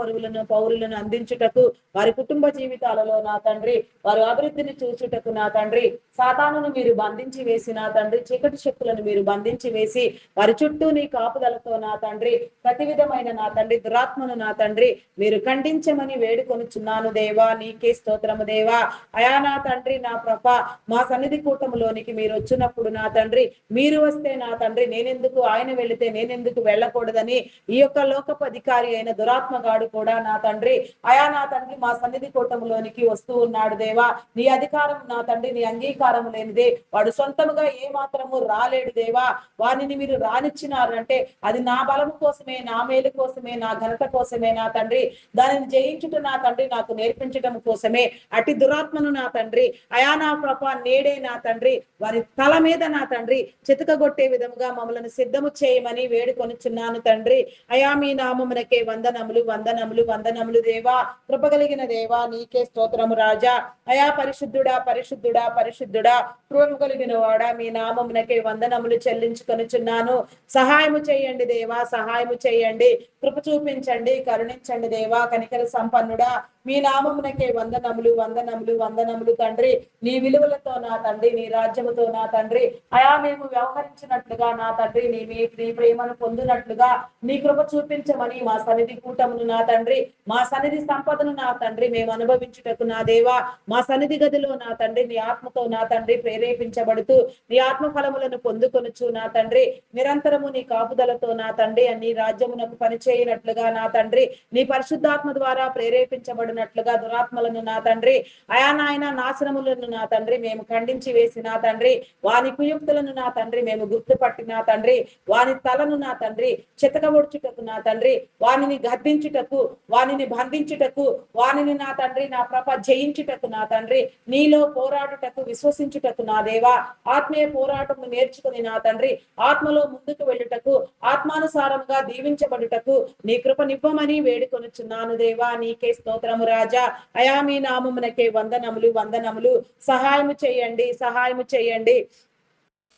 పౌరులను అందించుటకు వారి కుటుంబ జీవితాలలో నా తండ్రి వారి అభివృద్ధిని చూచుటకు నా తండ్రి సాతానును మీరు బంధించి వేసి నా తండ్రి చీకటి శక్తులను మీరు బంధించి వేసి వారి చుట్టూ నీ కాపుదలతో నా తండ్రి ప్రతి విధమైన నా తండ్రి దురాత్మను నా తండ్రి మీరు ఖండించమని వేడుకొనుచున్నాను దేవా. నీకే స్తోత్రము దేవా. అయా నా తండ్రి నా ప్రభ మా సన్నిధి కూటములోనికి మీరు వచ్చినప్పుడు నా తండ్రి మీరు వస్తే నా తండ్రి నేనెందుకు, ఆయన వెళితే నేనెందుకు వెళ్ళకూడదని ఈ యొక్క లోకపు అధికారి అయిన దురాత్మగాడు కూడా నా తండ్రి అయా నా తండ్రి మా సన్నిధి కూటములోనికి వస్తూ ఉన్నాడు దేవా. నీ అధికారం నా తండ్రి నీ అంగీకారం లేనిదే వాడు సొంతముగా ఏ మాత్రము రాలేడు దేవా. వారిని మీరు రానిచ్చినారంటే అది నా బలము కోసమే, నా మేలు కోసమే, నా ఘనత కోసమే నా తండ్రి. దానిని జయించుట నా తండ్రి నాకు నేర్పించడం కోసమే. అటు దురాత్మను నా తండ్రి అయా నా ప్రభ నేడే నా తండ్రి వారి తల మీద నా తండ్రి చితకగొట్టే విధముగా మమ్మల్ని సిద్ధము చేయమని వేడుకొనుచున్నాను తండ్రి. అయా మీ నామమునకే వందనములు వందనములు వందనములు దేవా. కృపగలిగిన దేవా నీకే స్తోత్రము రాజా. అయా పరిశుద్ధుడా పరిశుద్ధుడా పరిశుద్ధుడా కృప కలిగిన వాడా మీ నామమునకే వందనములు చెల్లించుకొనుచున్నాను. సహాయము చేయండి దేవా, సహాయము చేయండి, కృప చూపించండి, కరుణించండి దేవా. కనికర సంపన్నుడా మీ నామమునకే వందనములు వందనములు వందనములు తండ్రి. నీ విలువలతో నా తండ్రి నీ రాజ్యముతో నా తండ్రి అయా మేము వ్యవహరించినట్లుగా నా తండ్రి నీ ప్రేమను పొందినట్లుగా నీ కృప చూపించమని మా సన్నిధి కూటమును నా తండ్రి మా సన్నిధి సంపదను నా తండ్రి మేము అనుభవించుటకు నా దేవా మా సన్నిధి గదిలో నా తండ్రి నీ ఆత్మతో నా తండ్రి ప్రేరేపించబడుతూ నీ ఆత్మ ఫలములను పొందుకొనుచు నా తండ్రి నిరంతరము నీ కాపుదలతో నా తండ్రి నీ రాజ్యమునకు పనిచేయనట్లుగా నా తండ్రి నీ పరిశుద్ధాత్మ ద్వారా ప్రేరేపించబడినట్లుగా దురాత్మలను నా తండ్రి అయా నాయన నాశనములను నా తండ్రి మేము ఖండించి వేసి నా తండ్రి వాని కుయుక్తులను నా తండ్రి మేము గుర్తుపట్టి నా తండ్రి వాని తలను నా తండ్రి చితకబొడుచుటకు నా తండ్రి వానిని గద్దించుటకు వానిని బంధించుటకు వానిని నా తండ్రి నా ప్రభ జయించుటకు నా తండ్రి నీలో పోరాడుటకు విశ్వసించుటకు నా దేవా ఆత్మీయ పోరాటము నేర్చుకుని నా తండ్రి ఆత్మలో ముందుకు వెళ్ళుటకు ఆత్మానుసారంగా దీవించబడుటకు నీ కృపనివ్వమని వేడుకొనుచున్నాను దేవా. నీకే స్తోత్రము రాజా. అయా మీ నామమునకే వందనములు వందనములు. సహాయము చేయండి, సహాయము చేయండి,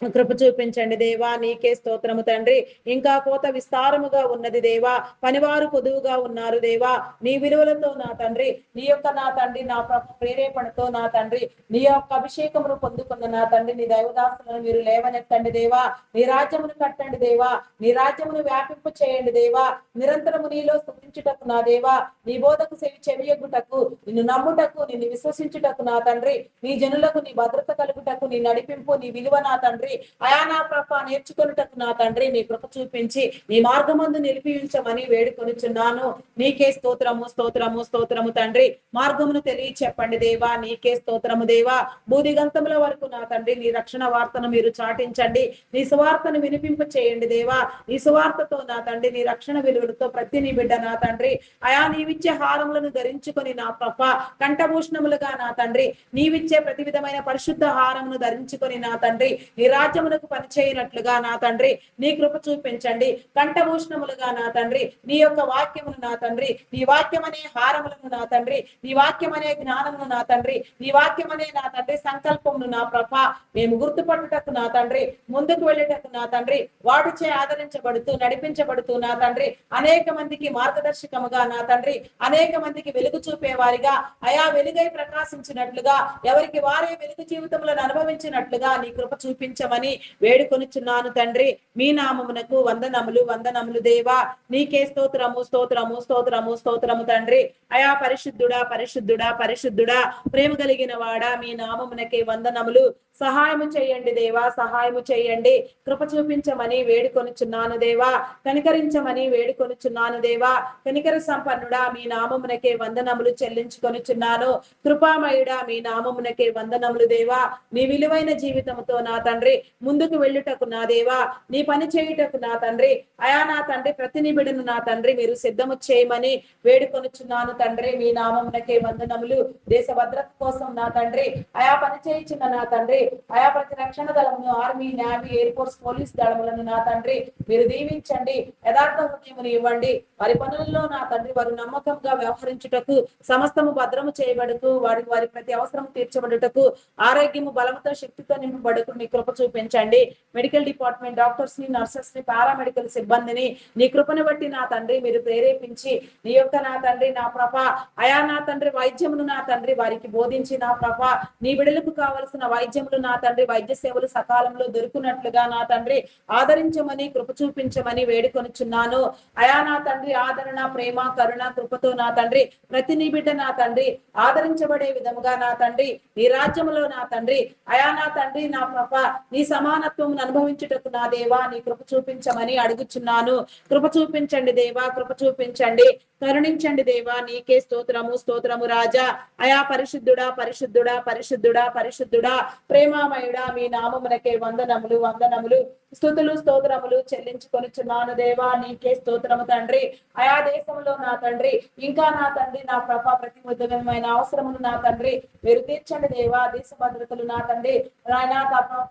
కృప చూపించండి దేవా. నీకే స్తోత్రము తండ్రి. ఇంకా కోత విస్తారముగా ఉన్నది దేవా, పనివారు పొదువుగా ఉన్నారు దేవా. నీ విలువలతో నా తండ్రి నీ యొక్క నా తండ్రి నా ప్రేరేపణతో నా తండ్రి నీ యొక్క అభిషేకమును పొందుకున్న నా తండ్రి నీ దైవదాసులను మీరు లేవనెత్తండి దేవా. నీ రాజ్యమును కట్టండి దేవా, నీ రాజ్యమును వ్యాపింపు చేయండి దేవా. నిరంతరము నీలో స్తుతించుటకు నా దేవా, నీ బోధకు చెవియొగ్గుటకు, నిన్ను నమ్ముటకు, నిన్ను విశ్వసించుటకు నా తండ్రి నీ జనులకు నీ భద్రత కలుగుటకు, నీ నడిపింపు, నీ విలువ నా తండ్రి అయా నా ప్రభ నేర్చుకొనుటకు నా తండ్రి నీ కృప చూపించి నీ మార్గమందు నిలిపించమని వేడుకొనుచున్నాను. నీకే స్తోత్రము స్తోత్రము స్తోత్రము తండ్రి. మార్గమును తెలియచెప్పండి దేవా. నీకే స్తోత్రము దేవా. భూదిగంతముల వరకు నా తండ్రి నీ రక్షణ వార్తను మీరు చాటించండి, నీ సువార్తను వినిపింప చేయండి దేవా. నీ సువార్తతో నా తండ్రి నీ రక్షణ విలువలతో ప్రతి నీ బిడ్డ నా తండ్రి అయా నీవిచ్చే హారములను ధరించుకొని నా ప్రభ కంఠభూషణములుగా నా తండ్రి నీవిచ్చే ప్రతి విధమైన పరిశుద్ధ హారమును ధరించుకొని నా తండ్రి నీ రాజ్యమునకు పనిచేయనట్లుగా నా తండ్రి నీ కృప చూపించండి. కంఠభూషణములుగా నా తండ్రి నీ యొక్క వాక్యమును నా తండ్రి, నీ వాక్యం అనే హారములను నా తండ్రి, నీ వాక్యం అనే జ్ఞానమును నా తండ్రి, నీ వాక్యం అనే నా తండ్రి సంకల్పమును నా ప్రభ మేము గుర్తుపట్టుటకు నా తండ్రి, ముందుకు వెళ్ళేటకు నా తండ్రి, వాటిచే ఆదరించబడుతూ నడిపించబడుతూ నా తండ్రి అనేక మందికి మార్గదర్శకముగా నా తండ్రి, అనేక మందికి వెలుగు చూపేవారిగా అయా వెలుగై ప్రకాశించినట్లుగా ఎవరికి వారే వెలుగు జీవితములను అనుభవించినట్లుగా నీ కృప చూపించమని వేడుకొనిచున్నాను తండ్రి. మీ నామమునకు వందనములు వందనములు దేవా. నీకే స్తోత్రము స్తోత్రము స్తోత్రము స్తోత్రము తండ్రి. అయా పరిశుద్ధుడా పరిశుద్ధుడా పరిశుద్ధుడా ప్రేమ కలిగిన వాడా మీ నామమునకే వందనములు. సహాయము చేయండి దేవా, సహాయము చేయండి. కృప చూపించమని వేడుకొనుచున్నాను దేవా, కనికరించమని వేడుకొనుచున్నాను దేవా. కనికర సంపన్నుడా మీ నామమునకే వందనములు చెల్లించుకొనుచున్నాను. కృపామయుడా మీ నామమునకే వందనములు దేవా. నీ విలువైన జీవితముతో నా తండ్రి ముందుకు వెళ్ళుటకు నా దేవా, నీ పని చేయుటకు నా తండ్రి, అయా నా తండ్రి ప్రతి నిబిడను నా తండ్రి మీరు సిద్ధము చేయమని వేడుకొనుచున్నాను తండ్రి. మీ నామమునకే వందనములు. దేశ భద్రత కోసం నా తండ్రి అయా పని చేయించిన నా తండ్రి, అయా ప్రతి రక్షణ దళమును, army, navy, air force, police దళములను నా తండ్రి మీరు దీవించండి. యథార్థ హృదయమును ఇవ్వండి. వారి పనుల్లో నా తండ్రి వారు నమ్మకంగా వ్యవహరించుటకు, సమస్తము భద్రము చేయబడుతూ వారి ప్రతి అవసరం తీర్చబడుటకు, ఆరోగ్యము బలముతో శక్తితో నింపబడుకు నీ కృప చూపించండి. మెడికల్ డిపార్ట్మెంట్ డాక్టర్స్ ని, నర్సెస్ ని, పారామెడికల్ సిబ్బందిని నీ కృపను బట్టి నా తండ్రి మీరు ప్రేరేపించి నీ యొక్క నా తండ్రి నా ప్రభ అయా నా తండ్రి వైద్యమును నా తండ్రి వారికి బోధించి నా ప్రభ నీ బిడలకు కావలసిన వైద్యములు నా తండ్రి వైద్య సేవలు సకాలంలో దొరుకునట్లుగా నా తండ్రి ఆదరించమని కృప చూపించమని వేడుకొనుచున్నాను. అయా నా తండ్రి ఆదరణ, ప్రేమ, కరుణ, కృపతో నా తండ్రి ప్రతి నీ బిడ్డ నా తండ్రి ఆదరించబడే విధముగా నా తండ్రి నీ రాజ్యములో నా తండ్రి అయా నా తండ్రి నా ప్రభ నీ సమానత్వం అనుభవించుటకు నా దేవా నీ కృప చూపించమని అడుగుచున్నాను. కృప చూపించండి దేవా, కృప చూపించండి, కరుణించండి దేవా. నీకే స్తోత్రము స్తోత్రము రాజా. అయా పరిశుద్ధుడా పరిశుద్ధుడా పరిశుద్ధుడా పరిశుద్ధుడా ప్రేమామయుడా మీ నామమునకే వందనములు వందనములు స్తుతులు స్తోత్రములు చెల్లించుకొనుచున్నాను దేవా. నీకే స్తోత్రము తండ్రి. అయా దేశంలో నా తండ్రి ఇంకా నా తండ్రి నా ప్రభ ప్రతి విధమైన అవసరములు నా తండ్రి మీరు తీర్చండి దేవా. దేశ భద్రతలు నా తండ్రి నాయనా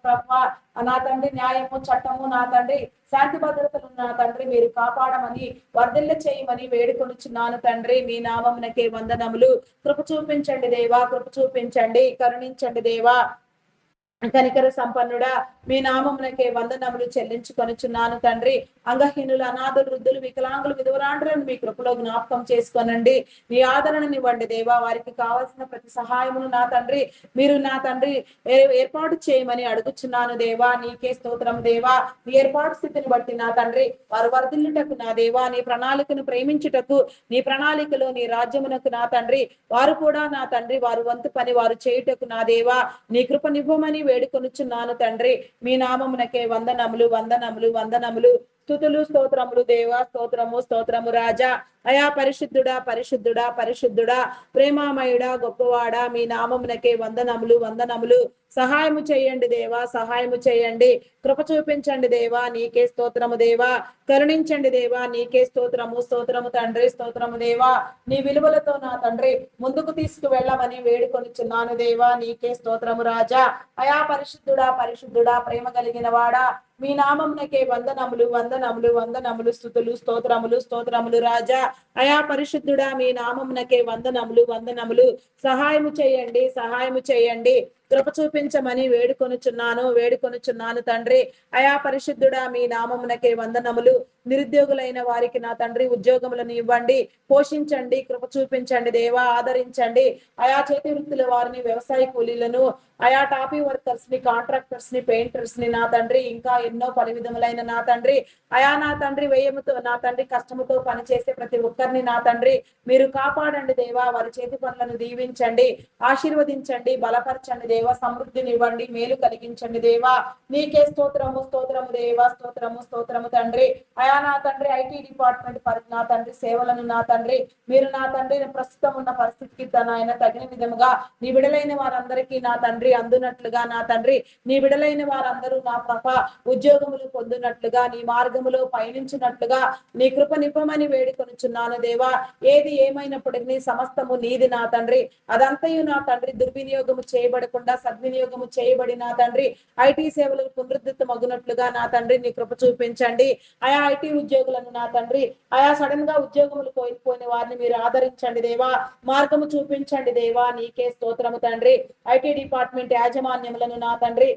ప్రభ నా తండ్రి న్యాయము చట్టము నా తండ్రి శాంతి భద్రతలు నా తండ్రి మీరు కాపాడమని వర్ధిల్ల చేయమని వేడుకొనుచున్నాను తండ్రి. మీ నామమునకే వందనములు. కృప చూపించండి దేవా, కృప చూపించండి, కరుణించండి దేవా. కనికర సంపన్నుడా మీ నామమునకే వందనములు చెల్లించుకొనుచున్నాను తండ్రి. అంగహీనులు, అనాథులు, వృద్ధులు, వికలాంగులు, విధవరాండ్రులను మీ కృపలో జ్ఞాపకం చేసుకోనండి. మీ ఆదరణనివ్వండి దేవా. వారికి కావాల్సిన ప్రతి సహాయమును నా తండ్రి మీరు నా తండ్రి ఏర్పాటు చేయమని అడుగుచున్నాను దేవా. నీకే స్తోత్రం దేవా. నీ ఏర్పాటు స్థితిని బట్టి నా తండ్రి వారు వర్ధిల్లుటకు నా దేవా, నీ ప్రణాళికను ప్రేమించుటకు, నీ ప్రణాళికలో నీ రాజ్యమునకు నా తండ్రి వారు కూడా నా తండ్రి వారు వంతు పని వారు చేయుటకు నా దేవా నీ కృపనివ్వమని వేడుకొనుచున్నాను తండ్రి. మీ నామమునకే వందనములు వందనములు వందనములు స్తుతులు స్తోత్రములు దేవా. స్తోత్రము స్తోత్రము రాజా. అయా పరిశుద్ధుడా పరిశుద్ధుడా పరిశుద్ధుడా ప్రేమామయుడా గొప్పవాడా మీ నామమునకే వందనములు వందనములు. సహాయము చేయండి దేవా, సహాయము చేయండి. కృప చూపించండి దేవా. నీకే స్తోత్రము దేవా. కరుణించండి దేవా. నీకే స్తోత్రము స్తోత్రము తండ్రి. స్తోత్రము దేవా. నీ విలువలతో నా తండ్రి ముందుకు తీసుకువెళ్ళమని వేడుకొనిచున్నాను దేవా. నీకే స్తోత్రము రాజా. అయా పరిశుద్ధుడా పరిశుద్ధుడా ప్రేమ కలిగిన వాడా మీ నామమునకే వందనములు వందనములు వందనములు స్తుతులు స్తోత్రములు స్తోత్రములు రాజా. అయా పరిశుద్ధుడా మీ నామమునకే వందనములు వందనములు. సహాయము చేయండి, సహాయము చేయండి. కృప చూపించమని వేడుకొనుచున్నాను తండ్రి. అయా పరిశుద్ధుడా మీ నామమునకే వందనములు. నిరుద్యోగులైన వారికి నా తండ్రి ఉద్యోగములను ఇవ్వండి, పోషించండి, కృప చూపించండి దేవా. ఆదరించండి అయా చేతి వృత్తుల వారిని, వ్యవసాయ కూలీలను, అయా టాపీ వర్కర్స్ ని, కాంట్రాక్టర్స్ ని, పెయింటర్స్ ని నా తండ్రి ఇంకా ఎన్నో పలు విధములైన నా తండ్రి అయా నా తండ్రి వ్యయముతో నా తండ్రి కష్టముతో పనిచేసే ప్రతి ఒక్కరిని నా తండ్రి మీరు కాపాడండి దేవా. వారి చేతి పనులను దీవించండి, ఆశీర్వదించండి, బలపరచండి దేవా. సమృద్ధిని ఇవ్వండి, మేలు కలిగించండి దేవా. నీకే స్తోత్రము స్తోత్రము దేవా. స్తోత్రము స్తోత్రము తండ్రి. అయా నా తండ్రి ఐటీ డిపార్ట్మెంట్ నా తండ్రి సేవలను నా తండ్రి మీరు నా తండ్రి ప్రస్తుతం ఉన్న పరిస్థితికి ఆయన తగిన విధముగా నీ బిడలైన వారందరికీ నా తండ్రి అందునట్లుగా నా తండ్రి నీ బిడలైన వారందరూ నా కృప ఉద్యోగములు పొందునట్లుగా, నీ మార్గములో పయనించినట్లుగా నీ కృప నివ్వమని వేడుకొనుచున్నాను దేవా. ఏది ఏమైనప్పటికీ సమస్తము నీది నా తండ్రి. అదంతయు నా తండ్రి దుర్వినియోగము చేయబడకుండా కాకుండా సద్వినియోగము చేయబడి నా తండ్రి ఐటీ సేవలకు పునరుద్ధృతం అగునట్లుగా నా తండ్రి నీ కృప చూపించండి. ఆయా ఐటీ ఉద్యోగులను నా తండ్రి ఆయా సడన్ గా ఉద్యోగములు కోల్పోయిన వారిని మీరు ఆదరించండి దేవా, మార్గము చూపించండి దేవా, నీకే స్తోత్రము తండ్రి. ఐటీ డిపార్ట్మెంట్ యాజమాన్యములను నా తండ్రి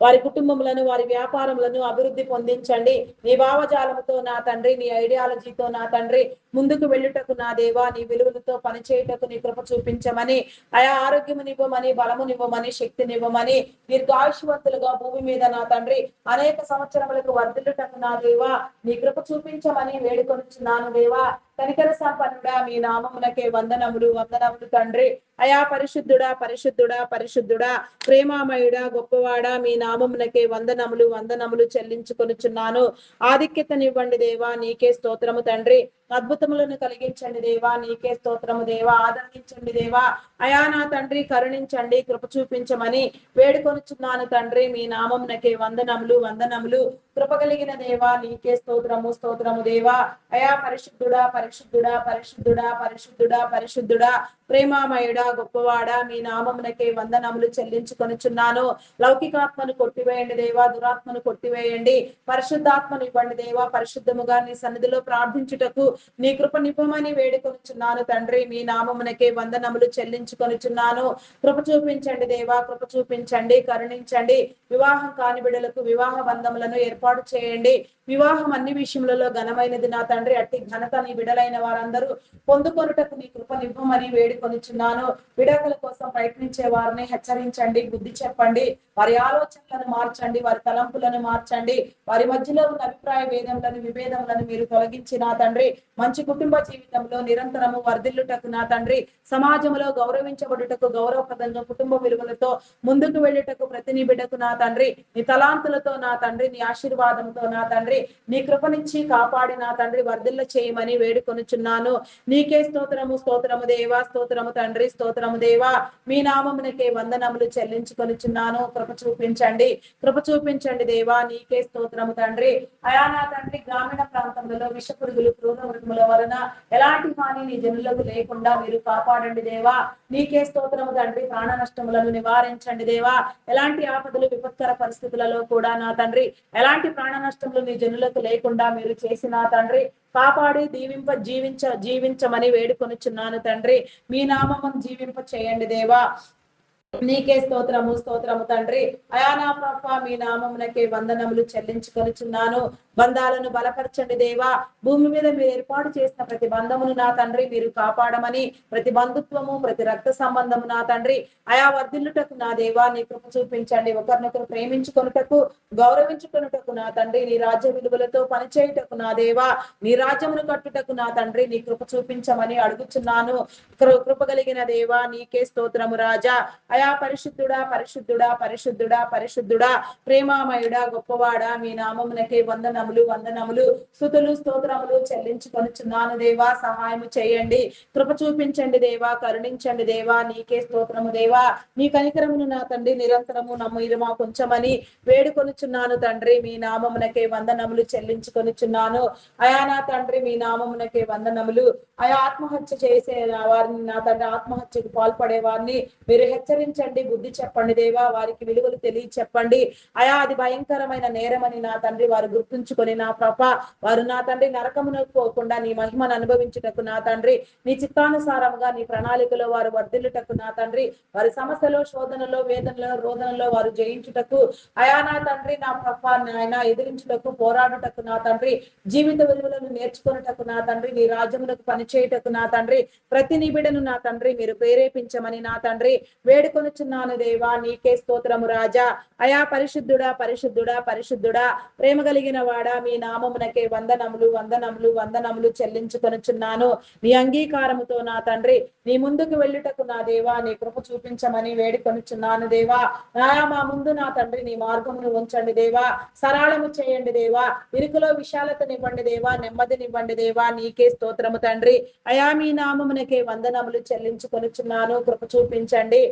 వారి కుటుంబములను వారి వ్యాపారములను అభివృద్ధి పొందించండి. నీ భావజాలముతో నా తండ్రి నీ ఐడియాలజీతో నా తండ్రి ముందుకు వెళ్ళుటకు నా దేవా నీ విలువలతో పనిచేయుటకు నీ కృప చూపించమని, ఆయా ఆరోగ్యమునివ్వమని, బలమునివ్వమని, శక్తినివ్వమని, దీర్ఘాయుష్వంతులుగా భూమి మీద నా తండ్రి అనేక సంవత్సరములకు వర్ధిల్లుటకు నా దేవా నీ కృప చూపించమని వేడుకొనుచున్నాను దేవా. కనికర సంపన్నుడా మీ నామమునకే వందనములు వందనములు తండ్రి. అయా పరిశుద్ధుడా పరిశుద్ధుడా పరిశుద్ధుడా ప్రేమామయుడా గొప్పవాడా మీ నామమునకే వందనములు వందనములు చెల్లించుకొనుచున్నాను. ఆధిక్యతనివ్వండి దేవా నీకే స్తోత్రము తండ్రి. అద్భుతములను కలిగించండి దేవా నీకే స్తోత్రము దేవా. ఆదరించండి దేవా. అయా నా తండ్రి కరుణించండి, కృప చూపించమని వేడుకొనుచున్నాను తండ్రి. మీ నామమునకే వందనములు వందనములు. కృప కలిగిన దేవా నీకే స్తోత్రము స్తోత్రము దేవా. అయా పరిశుద్ధుడా పరిశుద్ధుడా పరిశుద్ధుడా పరిశుద్ధుడా పరిశుద్ధుడా ప్రేమామయుడా గొప్పవాడా మీ నామమునకే వందనములు చెల్లించుకొనుచున్నాను. లౌకికాత్మను కొట్టివేయండి దేవా, దురాత్మను కొట్టివేయండి, పరిశుద్ధాత్మను ఇవ్వండి దేవా. పరిశుద్ధముగా నీ సన్నిధిలో ప్రార్థించుటకు నీ కృప నివ్వమని వేడుకొనుచున్నాను తండ్రి. మీ నామమునకే వందనములు చెల్లించుకొనుచున్నాను. కృప చూపించండి దేవా, కృప చూపించండి, కరుణించండి. వివాహం కాని బిడ్డలకు వివాహ బంధములను ఏర్పాటు చేయండి. వివాహం అన్ని విషయములలో ఘనమైనది నా తండ్రి. అట్టి ఘనత నీ బిడలైన వారందరూ పొందుకొనుటకు నీ కృప నివ్వమని వేడుకొనుచున్నాను. విడాకుల కోసం ప్రయత్నించే వారిని హెచ్చరించండి, బుద్ధి చెప్పండి, వారి ఆలోచనలను మార్చండి, వారి తలంపులను మార్చండి. వారి మధ్యలో ఉన్న అభిప్రాయ భేదములను విభేదములను మీరు తొలగించి నా తండ్రి మంచి కుటుంబ జీవితంలో నిరంతరము వర్ధిల్లుటకు నా తండ్రి సమాజంలో గౌరవించబడుటకు గౌరవప్రదంగా కుటుంబ విలువలతో ముందుకు వెళ్ళుటకు ప్రతి నీ బిడ్డకు నా తండ్రి నీ తలాంతులతో నా తండ్రి నీ ఆశీర్వాదంతో నా తండ్రి నీ కృపనిచ్చి కాపాడి నా తండ్రి వర్ధిల్ల చేయమని వేడుకొనుచున్నాను. నీకే స్తోత్రము స్తోత్రము దేవా, స్తోత్రము తండ్రి, స్తోత్రము దేవా. మీ నామమునకే వందనములు చెల్లించుకొనుచున్నాను. కృప చూపించండి, కృప చూపించండి దేవా. నీకే స్తోత్రము తండ్రి. అయా నా తండ్రి గ్రామీణ ప్రాంతంలో విష పురుగులు క్రూర మృగముల వలన ఎలాంటి హాని నీ జనులకు లేకుండా మీరు కాపాడండి దేవా. నీకే స్తోత్రము తండ్రి. ప్రాణ నష్టములను నివారించండి దేవా. ఎలాంటి ఆపదలు విపత్కర పరిస్థితులలో కూడా నా తండ్రి ఎలాంటి ప్రాణ నష్టములు నీ జనులకు లేకుండా మీరు చేసిన తండ్రి కాపాడి జీవించమని వేడుకొనుచున్నాను తండ్రి. మీ నామమును జీవింప చేయండి దేవా. నీకే స్తోత్రము స్తోత్రము తండ్రి. అయా నా ప్రభా మీ నామమునకే వందనములు చెల్లించుకొనుచున్నాను. బంధాలను బలపరచండి దేవా. భూమి మీద మీరు ఏర్పాటు చేసిన ప్రతి బంధమును నా తండ్రి మీరు కాపాడమని, ప్రతి బంధుత్వము ప్రతి రక్త సంబంధము నా తండ్రి అయా వర్ధిల్లుటకు నా దేవా నీ కృప చూపించండి. ఒకరినొకరు ప్రేమించుకొనుటకు గౌరవించుకొనుటకు నా తండ్రి నీ రాజ్య విలువలతో పనిచేయుటకు నా దేవా నీ రాజ్యమును కట్టుటకు నా తండ్రి నీ కృప చూపించమని అడుగుచున్నాను. కృప కలిగిన దేవా నీకే స్తోత్రము రాజా. అయా పరిశుద్ధుడా పరిశుద్ధుడా పరిశుద్ధుడా పరిశుద్ధుడా ప్రేమామయుడా గొప్పవాడా మీ నామమునకే వందనములు వందనములు స్తుతులు స్తోత్రములు చెల్లించుకొనుచున్నాను దేవా. సహాయము చేయండి, కృప చూపించండి దేవా, కరుణించండి దేవా. నీకే స్తోత్రము దేవా. నీ కనికరమును నా తండ్రి నిరంతరము నమ్ము మా కొంచెమని వేడుకొనుచున్నాను తండ్రి. మీ నామమునకే వందనములు చెల్లించుకొనుచున్నాను. అయా నా తండ్రి మీ నామమునకే వందనములు. అయా ఆత్మహత్య చేసే వారిని నా తండ్రి ఆత్మహత్యకు పాల్పడే వారిని మీరు హెచ్చరించండి, బుద్ధి చెప్పండి దేవా. వారికి విలువలు తెలియ చెప్పండి. అయా అది భయంకరమైన నేరమని నా తండ్రి వారు గుర్తుంచుకొని నా ప్రభ వారు నా తండ్రి నరకమునకు పోకుండా నీ మహిమను అనుభవించుటకు నా తండ్రి నీ చిత్తానుసారంగా నీ ప్రణాళికలో వారు వర్ధిల్లుటకు నా తండ్రి వారి సమస్యలో శోధనలో వేదనలో రోదనలో వారు జయించుటకు అయా నా తండ్రి నా ప్రభ నాయన ఎదిరించుటకు పోరాడుటకు నా తండ్రి జీవిత విలువలను నేర్చుకున్నటకు నా తండ్రి నీ రాజ్యములకు పనిచేయుటకు నా తండ్రి ప్రతి నిబిడను నా తండ్రి మీరు ప్రేరేపించమని నా తండ్రి వేడుకొనుచున్నాను దేవా. నీకే స్తోత్రము రాజా. అయా పరిశుద్ధుడా పరిశుద్ధుడా పరిశుద్ధుడా ప్రేమ కలిగిన వాడా మీ నామమునకే వందనములు వందనములు వందనములు చెల్లించుకొనుచున్నాను. నీ అంగీకారముతో నా తండ్రి నీ ముందుకు వెళ్ళుటకు నా దేవా నీ కృప చూపించమని వేడుకొనుచున్నాను దేవా. నాయా మా ముందు నా తండ్రి నీ మార్గమును ఉంచండి దేవా. సరళము చేయండి దేవా. ఇరుకులో విశాలతనివ్వండి దేవా, నెమ్మదినివ్వండి దేవా. నీకే స్తోత్రము తండ్రి. అయా మీ నామమునకే వందనములు చెల్లించుకొనుచున్నాను. కృప చూపించండి.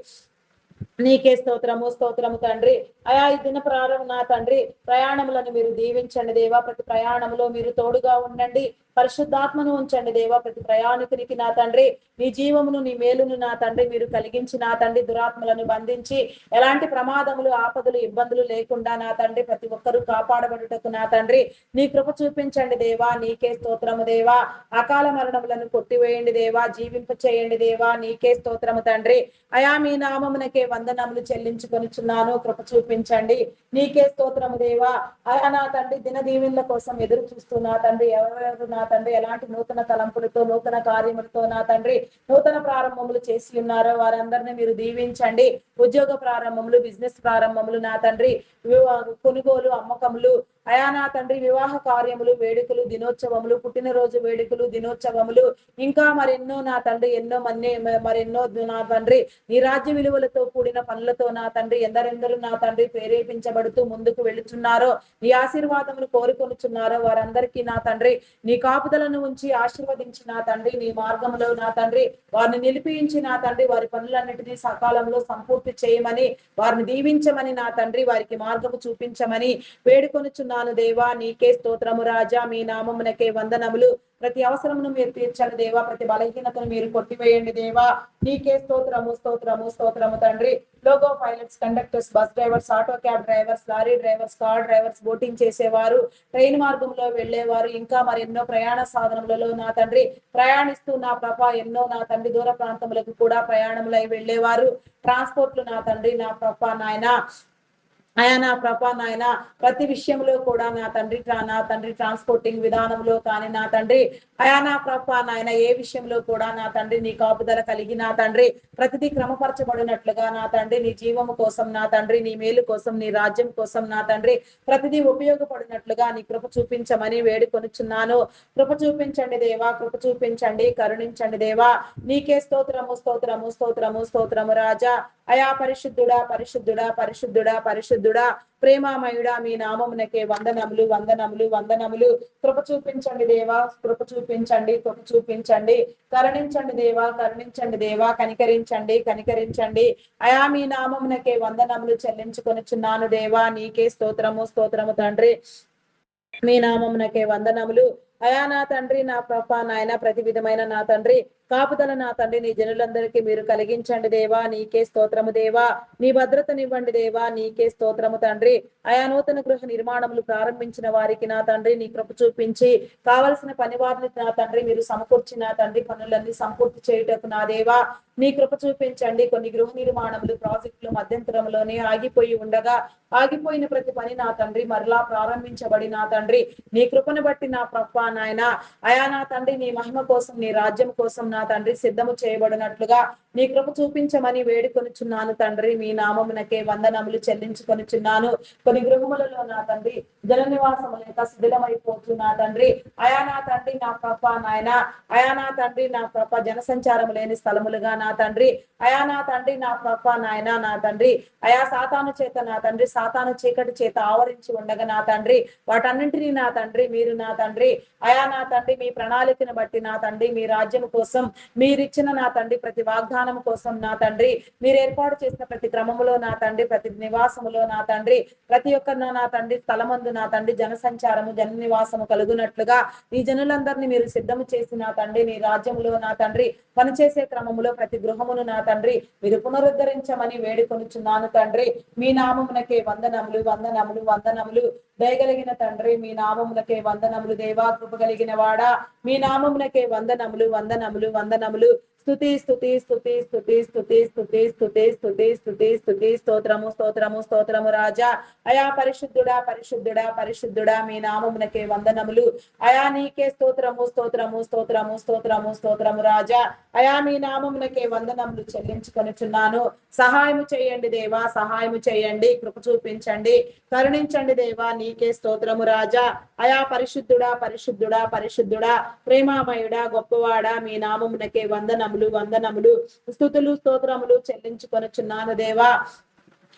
నీకే స్తోత్రము స్తోత్రము తండ్రి. అయా ఈ దిన ప్రారంభం నా తండ్రి ప్రయాణములను మీరు దీవించండి దేవా. ప్రతి ప్రయాణంలో మీరు తోడుగా ఉండండి. పరిశుద్ధాత్మను ఉంచండి దేవా. ప్రతి ప్రయాణికునికి నా తండ్రి నీ జీవమును నీ మేలును నా తండ్రి మీరు కలిగించి నా తండ్రి దురాత్మలను బంధించి ఎలాంటి ప్రమాదములు ఆపదలు ఇబ్బందులు లేకుండా నా తండ్రి ప్రతి ఒక్కరూ కాపాడబడుటకు నా తండ్రి నీ కృప చూపించండి దేవా. నీకే స్తోత్రము దేవా. అకాల మరణములను కొట్టివేయండి దేవా. జీవింప చేయండి దేవా. నీకే స్తోత్రము తండ్రి. అయా మీ నామమునకే వందనములు చెల్లించుకొనిచున్నాను. కృప చూపించండి. నీకే స్తోత్రము దేవా. అయా నా తండ్రి దిన దీవెనల కోసం ఎదురు చూస్తున్నా తండ్రి ఎవరెవరు నా తండ్రి ఎలాంటి నూతన తలంపులతో నూతన కార్యములతో నా తండ్రి నూతన ప్రారంభములు చేసి ఉన్నారో వారందరినీ మీరు దీవించండి. ఉద్యోగ ప్రారంభములు బిజినెస్ ప్రారంభములు నా తండ్రి కొనుగోలు అమ్మకములు అయా నా తండ్రి వివాహ కార్యములు వేడుకలు దినోత్సవములు పుట్టినరోజు వేడుకలు దినోత్సవములు ఇంకా మరెన్నో నా తండ్రి ఎన్నో మరెన్నో నా తండ్రి నీ రాజ్య విలువలతో కూడిన పనులతో నా తండ్రి ఎందరెందరూ నా తండ్రి ప్రేరేపించబడుతూ ముందుకు వెళుచున్నారో నీ ఆశీర్వాదములు కోరుకొనుచున్నారో వారందరికీ నా తండ్రి నీ కాపుదలను ఉంచి ఆశీర్వదించి నా తండ్రి నీ మార్గంలో నా తండ్రి వారిని నిలిపించి నా తండ్రి వారి పనులన్నిటినీ సకాలంలో సంపూర్తి చేయమని వారిని దీవించమని నా తండ్రి వారికి మార్గము చూపించమని వేడుకొనుచున్నాను దేవా. నీకే స్తోత్రము రాజా. మీ నామమునకే వందనములు. ప్రతి అవసరమును మీరు తీర్చండి దేవా. ప్రతి బలహీనతను మీరు కొట్టివేయండి దేవా. నీకే స్తోత్రము స్తోత్రము స్తోత్రము తండ్రి. Logo pilots conductors bus drivers auto cab drivers lorry drivers car drivers boating చేసేవారు ట్రైన్ మార్గంలో వెళ్లేవారు ఇంకా మరెన్నో ప్రయాణ సాధనములలో నా తండ్రి ప్రయాణిస్తూ నా ప్రభ ఎన్నో నా తండ్రి దూర ప్రాంతములకు కూడా ప్రయాణములై వెళ్లేవారు ట్రాన్స్పోర్ట్లు నా తండ్రి నా ప్రభ నాయన అయా నా ప్రభా నాయన ప్రతి విషయంలో కూడా నా తండ్రి ట్రాన్స్పోర్టింగ్ విధానంలో కానీ నా తండ్రి అయా నా ప్రభా నాయన ఏ విషయంలో కూడా నా తండ్రి నీ కాపుదల కలిగి నా తండ్రి ప్రతిదీ క్రమపరచబడినట్లుగా నా తండ్రి నీ జీవము కోసం నా తండ్రి నీ మేలు కోసం నీ రాజ్యం కోసం నా తండ్రి ప్రతిదీ ఉపయోగపడినట్లుగా నీ కృప చూపించమని వేడుకొనుచున్నాను. కృప చూపించండి దేవా. కృప చూపించండి. కరుణించండి దేవా. నీకే స్తోత్రము స్తోత్రము స్తోత్రము స్తోత్రము రాజా. అయా పరిశుద్ధుడా పరిశుద్ధుడా పరిశుద్ధుడా పరిశుద్ధుడా ప్రేమామయుడా మీ నామమునకే వందనములు వందనములు వందనములు. కృప చూపించండి దేవా. కృప చూపించండి. కృప చూపించండి. కరుణించండి దేవా. కరుణించండి దేవా. కనికరించండి. కనికరించండి. అయా మీ నామమునకే వందనములు చెల్లించుకొనుచున్నాను దేవా. నీకే స్తోత్రము స్తోత్రము తండ్రి. మీ నామమునకే వందనములు. అయా నా తండ్రి నా ప్రభా నాయన ప్రతి విధమైన నా తండ్రి కాపుదల నా తండ్రి నీ జనులందరికీ మీరు కలిగించండి దేవా. నీకే స్తోత్రము దేవా. నీ భద్రతనివ్వండి దేవా. నీకే స్తోత్రము తండ్రి. అయా నూతన గృహ నిర్మాణములు ప్రారంభించిన వారికి నా తండ్రి నీ కృప చూపించి కావలసిన పని వారిని నా తండ్రి మీరు సమకూర్చి నా తండ్రి పనులన్నీ సంపూర్తి చేయుటకు నా దేవా నీ కృప చూపించండి. కొన్ని గృహ నిర్మాణములు ప్రాజెక్టులు మధ్యంతరంలోనే ఆగిపోయి ఉండగా ఆగిపోయిన ప్రతి పని నా తండ్రి మరలా ప్రారంభించబడి నా తండ్రి నీ కృపను బట్టి నా ప్రభా నాయన అయా నా తండ్రి నీ మహిమ కోసం నీ రాజ్యం కోసం నా తండ్రి సిద్ధము చేయబడినట్లుగా నీ కృప చూపించమని వేడుకొనుచున్నాను తండ్రి. మీ నామమునకే వందనములు చెల్లించుకొనుచున్నాను. కొన్ని గృహములలో నా తండ్రి జన నివాసము లేక శిథిలమైపోతు నా తండ్రి అయా నా తండ్రి నా ప్రభా నాయన అయా నా తండ్రి నా ప్రభ జనసంచారం లేని స్థలములుగా నా తండ్రి అయా నా తండ్రి నా ప్రభా నాయన నా తండ్రి అయా సాతాను చేత నా తండ్రి సాతాను చీకటి చేత ఆవరించి ఉండగా నా తండ్రి వాటన్నింటినీ నా తండ్రి మీరు నా తండ్రి అయా నా తండ్రి మీ ప్రణాళికను బట్టి నా తండ్రి మీ రాజ్యం కోసం మీరిచ్చిన నా తండ్రి ప్రతి వాగ్దానం కోసం నా తండ్రి మీరు ఏర్పాటు చేసిన ప్రతి క్రమములో నా తండ్రి ప్రతి నివాసములో నా తండ్రి ప్రతి ఒక్క నా తండ్రి స్థలమందు నా తండ్రి జనసంచారము జన నివాసము కలుగునట్లుగా ఈ జనులందరినీ మీరు సిద్ధము చేసి నా తండ్రి నీ రాజ్యములో నా తండ్రి పనిచేసే క్రమములో ప్రతి గృహమును నా తండ్రి మీరు పునరుద్ధరించమని వేడుకొనుచున్నాను తండ్రి. మీ నామమునకే వందనములు వందనములు వందనములు. దయగలిగిన తండ్రి మీ నామమునకే వందనములు దేవా. కృప కలిగిన వాడా మీ నామమునకే వందనములు వందనములు వందనములు. స్తుతి స్తుతి స్తుతి స్తుతి స్తుతి స్తుతి స్తుతి స్తుతి స్తుతి స్తుతి స్తోత్రము స్తోత్రము స్తోత్రము రాజా. అయా పరిశుద్ధుడా పరిశుద్ధుడా పరిశుద్ధుడా మీ నామమునకే వందనములు. అయా నీకే స్తోత్రము స్తోత్రము స్తోత్రము స్తోత్రము స్తోత్రము రాజా. అయా మీ నామమునకే వందనములు చెల్లించుకొనుచున్నాను. సహాయము చేయండి దేవా. సహాయము చేయండి. కృప చూపించండి. కరుణించండి దేవా. నీకే స్తోత్రము రాజా. అయా పరిశుద్ధుడా పరిశుద్ధుడా పరిశుద్ధుడా ప్రేమామయుడా గొప్పవాడా మీ నామమునకే వందనములు వందనములు. స్తుతులు స్తోత్రములు చెల్లించుకొనుచున్నాను దేవా.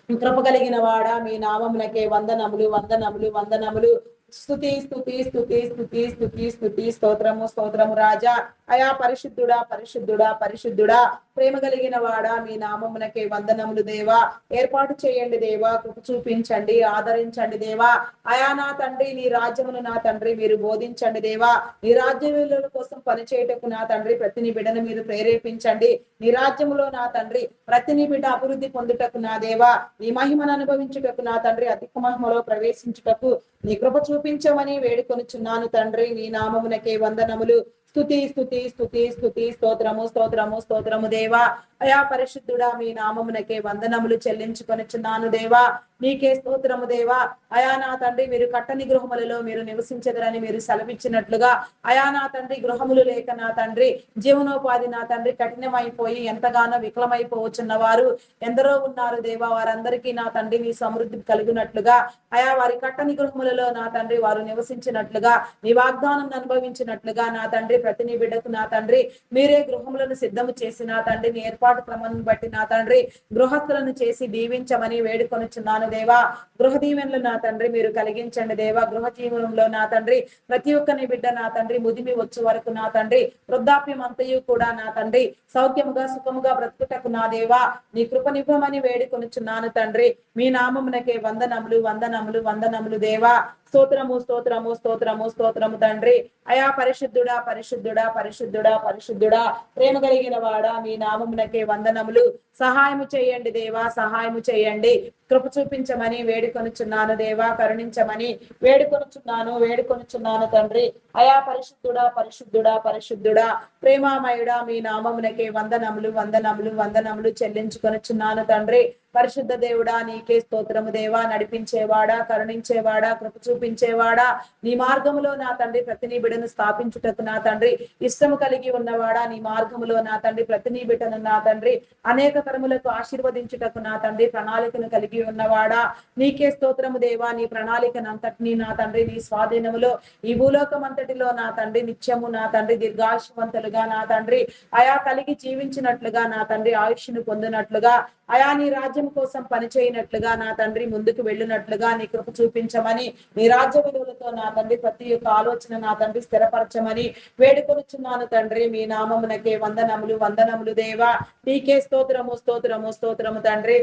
కృప కలిగిన వాడా మీ నామమునకే వందనములు వందనములు వందనములు. స్తుతి స్తుతి స్తుతి స్తుతి స్తుతి స్తుతి స్తోత్రము స్తోత్రము రాజా. అయా పరిశుద్ధుడా పరిశుద్ధుడా పరిశుద్ధుడా, ప్రేమ కలిగిన వాడా, మీ నామమునకే వందనములు దేవా. ఏర్పాటు చేయండి దేవా, కృప చూపించండి, ఆదరించండి దేవా. అయా నా తండ్రి, నీ రాజ్యమును నా తండ్రి మీరు బోధించండి దేవా. నీ రాజ్య విలువల కోసం పనిచేయటకు నా తండ్రి ప్రతిని బిడ్డను మీరు ప్రేరేపించండి. నీ రాజ్యములో నా తండ్రి ప్రతిని బిడ్డ అభివృద్ధి పొందుటకు నా దేవా, నీ మహిమను అనుభవించుటకు నా తండ్రి అధిక మహిమలో ప్రవేశించుటకు నీ కృప చూపించమని వేడుకొనుచున్నాను తండ్రి. నీ నామమునకే వందనములు. స్తుతి స్తుతి స్తుతి స్తుతి స్తోత్రము స్తోత్రము స్తోత్రము దేవా. అయా పరిశుద్ధుడా, మీ నామమునకే వందనములు చెల్లించుకొనిచున్నాను దేవా. నీకే స్తోత్రము దేవా. అయా నా తండ్రి, మీరు కట్టని గృహములలో మీరు నివసించదరని మీరు సెలవిచ్చినట్లుగా, అయా నా తండ్రి గృహములు లేక నా తండ్రి జీవనోపాధి నా తండ్రి కఠినమైపోయి ఎంతగానో వికలమైపోవచ్చున్న వారు ఎందరో ఉన్నారు దేవా. వారందరికీ నా తండ్రి నీ సమృద్ధి కలుగునట్లుగా, అయా వారి కట్టని గృహములలో నా తండ్రి వారు నివసించినట్లుగా, నీ వాగ్దానం అనుభవించినట్లుగా నా తండ్రి ప్రతిని బిడ్డకు నా తండ్రి మీరే గృహములను సిద్ధము చేసి నా తండ్రి నీ ఏర్పాటు క్రమం బట్టి నా తండ్రి గృహస్థులను చేసి దీవించమని వేడుకొనుచున్నాను దేవా. గృహ దీవెనలు నా తండ్రి మీరు కలిగించండి దేవా. గృహ జీవనంలో నా తండ్రి ప్రతి ఒక్కని బిడ్డ నా తండ్రి ముదిమి వచ్చే వరకు నా తండ్రి వృద్ధాప్యం అంతయు కూడా నా తండ్రి సౌఖ్యముగా సుఖముగా బ్రతుకుటకు నా దేవా నీ కృపనివ్వమని వేడుకొనుచున్నాను తండ్రి. మీ నామమునకే వందనములు వందనములు వందనములు దేవా. స్తోత్రము స్తోత్రము స్తోత్రము స్తోత్రము తండ్రి. అయా పరిశుద్ధుడా పరిశుద్ధుడా పరిశుద్ధుడా పరిశుద్ధుడా, ప్రేమ కలిగిన వాడా, మీ నామమునకే వందనములు. సహాయము చేయండి దేవా, సహాయము చేయండి. కృప చూపించమని వేడుకొనుచున్నాను దేవా. కరుణించమని వేడుకొనుచున్నాను తండ్రి. అయా పరిశుద్ధుడా పరిశుద్ధుడా పరిశుద్ధుడా, ప్రేమామయుడా, మీ నామమునకే వందనములు వందనములు వందనములు చెల్లించుకొనుచున్నాను తండ్రి. పరిశుద్ధ దేవుడా, నీకే స్తోత్రము దేవా. నడిపించేవాడా, కరుణించేవాడా, కృప చూపించేవాడా, నీ మార్గములో నా తండ్రి ప్రతిని బిడ్డను స్థాపించుటకు నా తండ్రి ఇష్టము కలిగి ఉన్నవాడా, నీ మార్గములో నా తండ్రి ప్రతిని బిడ్డను నా తండ్రి అనేక తరములకు ఆశీర్వదించుటకు నా తండ్రి ప్రణాళికను కలిగి ఉన్నవాడా, నీకే స్తోత్రము దేవా. నీ ప్రణాళికను అంతటినీ నా తండ్రి నీ స్వాధీనములో ఈ భూలోకం అంతటిలో నా తండ్రి నిత్యము నా తండ్రి దీర్ఘాయుష్మంతులుగా నా తండ్రి అయా కలిగి జీవించినట్లుగా నా తండ్రి ఆయుష్ను పొందినట్లుగా, అయా నీ రాజ్యం కోసం పనిచేయనట్లుగా నా తండ్రి ముందుకు వెళ్ళినట్లుగా నీ కృప చూపించమని, నీ రాజ్య విలువలతో నా తండ్రి ప్రతి ఒక్క ఆలోచన నా తండ్రి స్థిరపరచమని వేడుకొనుచున్నాను తండ్రి. మీ నామమునకే వందనములు వందనములు దేవా. నీకే స్తోత్రము స్తోత్రము స్తోత్రము తండ్రి.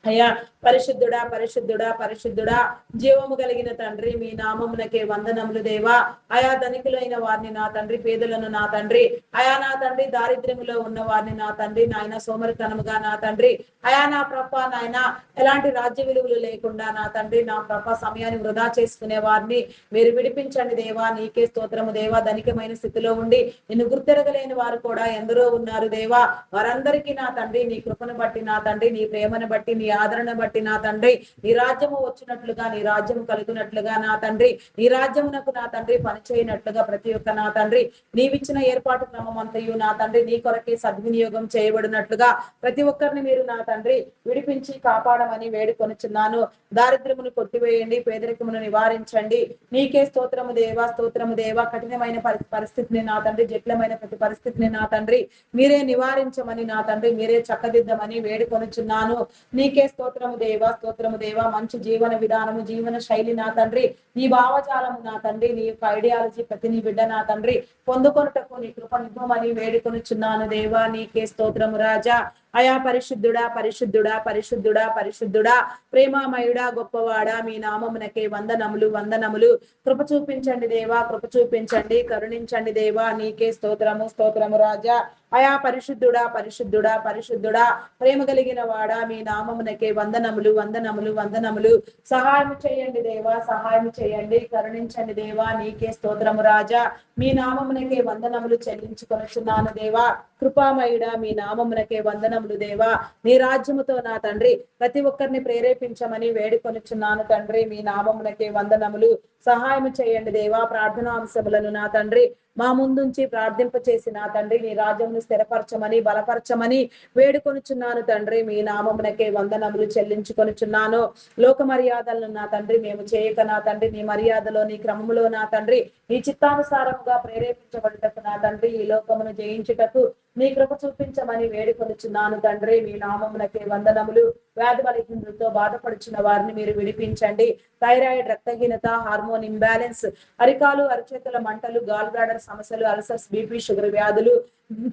అయ్యా పరిశుద్ధుడా పరిశుద్ధుడా పరిశుద్ధుడా, జీవము కలిగిన తండ్రి, మీ నామమునకే వందనములు దేవా. అయా ధనికులైన వారిని నా తండ్రి, పేదలను నా తండ్రి, అయా నా తండ్రి దారిద్ర్యములో ఉన్న వారిని నా తండ్రి నాయన సోమరితనముగా నా తండ్రి అయా నా ప్రభ నాయన ఎలాంటి రాజ్య విలువలు లేకుండా నా తండ్రి నా ప్రభ సమయాన్ని వృధా చేసుకునే వారిని మీరు విడిపించండి దేవా. నీకే స్తోత్రము దేవా. ధనికమైన స్థితిలో ఉండి నిన్ను గుర్తెరగలేని వారు కూడా ఎందరో ఉన్నారు దేవా. వారందరికీ నా తండ్రి నీ కృపను బట్టి నా తండ్రి నీ ప్రేమను బట్టి నీ ఆదరణ బట్టి నా తండ్రి నీ రాజ్యము వచ్చినట్లుగా, నీ రాజ్యము కలుగునట్లుగా నా తండ్రి నీ రాజ్యమునకు నా తండ్రి పనిచేయనట్లుగా ప్రతి ఒక్క నా తండ్రి నీవిచ్చిన ఏర్పాటు క్రమం అంతయు నా తండ్రి నీ కొరకే సద్వినియోగం చేయబడినట్లుగా ప్రతి ఒక్కరిని మీరు నా తండ్రి విడిపించి కాపాడమని వేడుకొనుచున్నాను. దారిద్ర్యమును కొట్టివేయండి, పేదరికమును నివారించండి. నీకే స్తోత్రము దేవా, స్తోత్రము దేవా. కఠినమైన పరిస్థితిని నా తండ్రి, జటిలమైన ప్రతి పరిస్థితిని నా తండ్రి మీరే నివారించమని నా తండ్రి మీరే చక్కదిద్దమని వేడుకొనుచున్నాను. నీకే స్తోత్రము దేవా, స్తోత్రము దేవా. మంచి జీవన విధానము, జీవన శైలి నా తండ్రి, నీ భావజాలము నా తండ్రి, నీ యొక్క ఐడియాలజీ ప్రతి నీ బిడ్డ నా తండ్రి పొందుకొనుటకు నీ కృపనివ్వమని వేడుకొనుచున్నాను దేవా. నీకే స్తోత్రము రాజా. అయా పరిశుద్ధుడా పరిశుద్ధుడా పరిశుద్ధుడా పరిశుద్ధుడా, ప్రేమామయుడా, గొప్పవాడా, మీ నామమునకే వందనములు వందనములు. కృప చూపించండి దేవా, కృప చూపించండి, కరుణించండి దేవా. నీకే స్తోత్రము స్తోత్రము రాజా. అయా పరిశుద్ధుడా పరిశుద్ధుడా పరిశుద్ధుడా, ప్రేమ కలిగిన వాడా, మీ నామమునకే వందనములు వందనములు వందనములు. సహాయం చేయండి దేవా, సహాయం చేయండి, కరుణించండి దేవా. నీకే స్తోత్రము రాజా. మీ నామమునకే వందనములు చెల్లించుకొనుచున్నాను దేవా. కృపామయుడా, మీ నామమునకే వందనములు దేవా. నీ రాజ్యముతో నా తండ్రి ప్రతి ఒక్కరిని ప్రేరేపించమని వేడుకొనుచున్నాను తండ్రి. మీ నామమునకే వందనములు. సహాయం చేయండి దేవా. ప్రార్థనా అంశములను నా తండ్రి మా ముందుంచి ప్రార్థింప చేసి నా తండ్రి నీ రాజ్యమును స్థిరపరచమని బలపరచమని వేడుకొనుచున్నాను తండ్రి. మీ నామమునకే వందనములు చెల్లించుకొనుచున్నాను. లోక మర్యాదలను నా తండ్రి మేము చేయక నా తండ్రి నీ మర్యాదలో నీ క్రమములో నా తండ్రి నీ చిత్తానుసారముగా ప్రేరేపించబడుటకు నా తండ్రి ఈ లోకమును జయించుటకు నీ కృప చూపించమని వేడుకొనుచున్నాను తండ్రి. మీ నామమునకే వందనములు. వ్యాధి బలహీనతతో బాధపడుచున్న వారిని మీరు విడిపించండి. థైరాయిడ్, రక్తహీనత, హార్మోన్ హార్మోన్ ఇంబ్యాలెన్స్, అరికాలు అరిచేతుల మంటలు, గాల్ బ్లాడర్ సమస్యలు, అల్సర్స్, బీపీ, షుగర్ వ్యాధులు,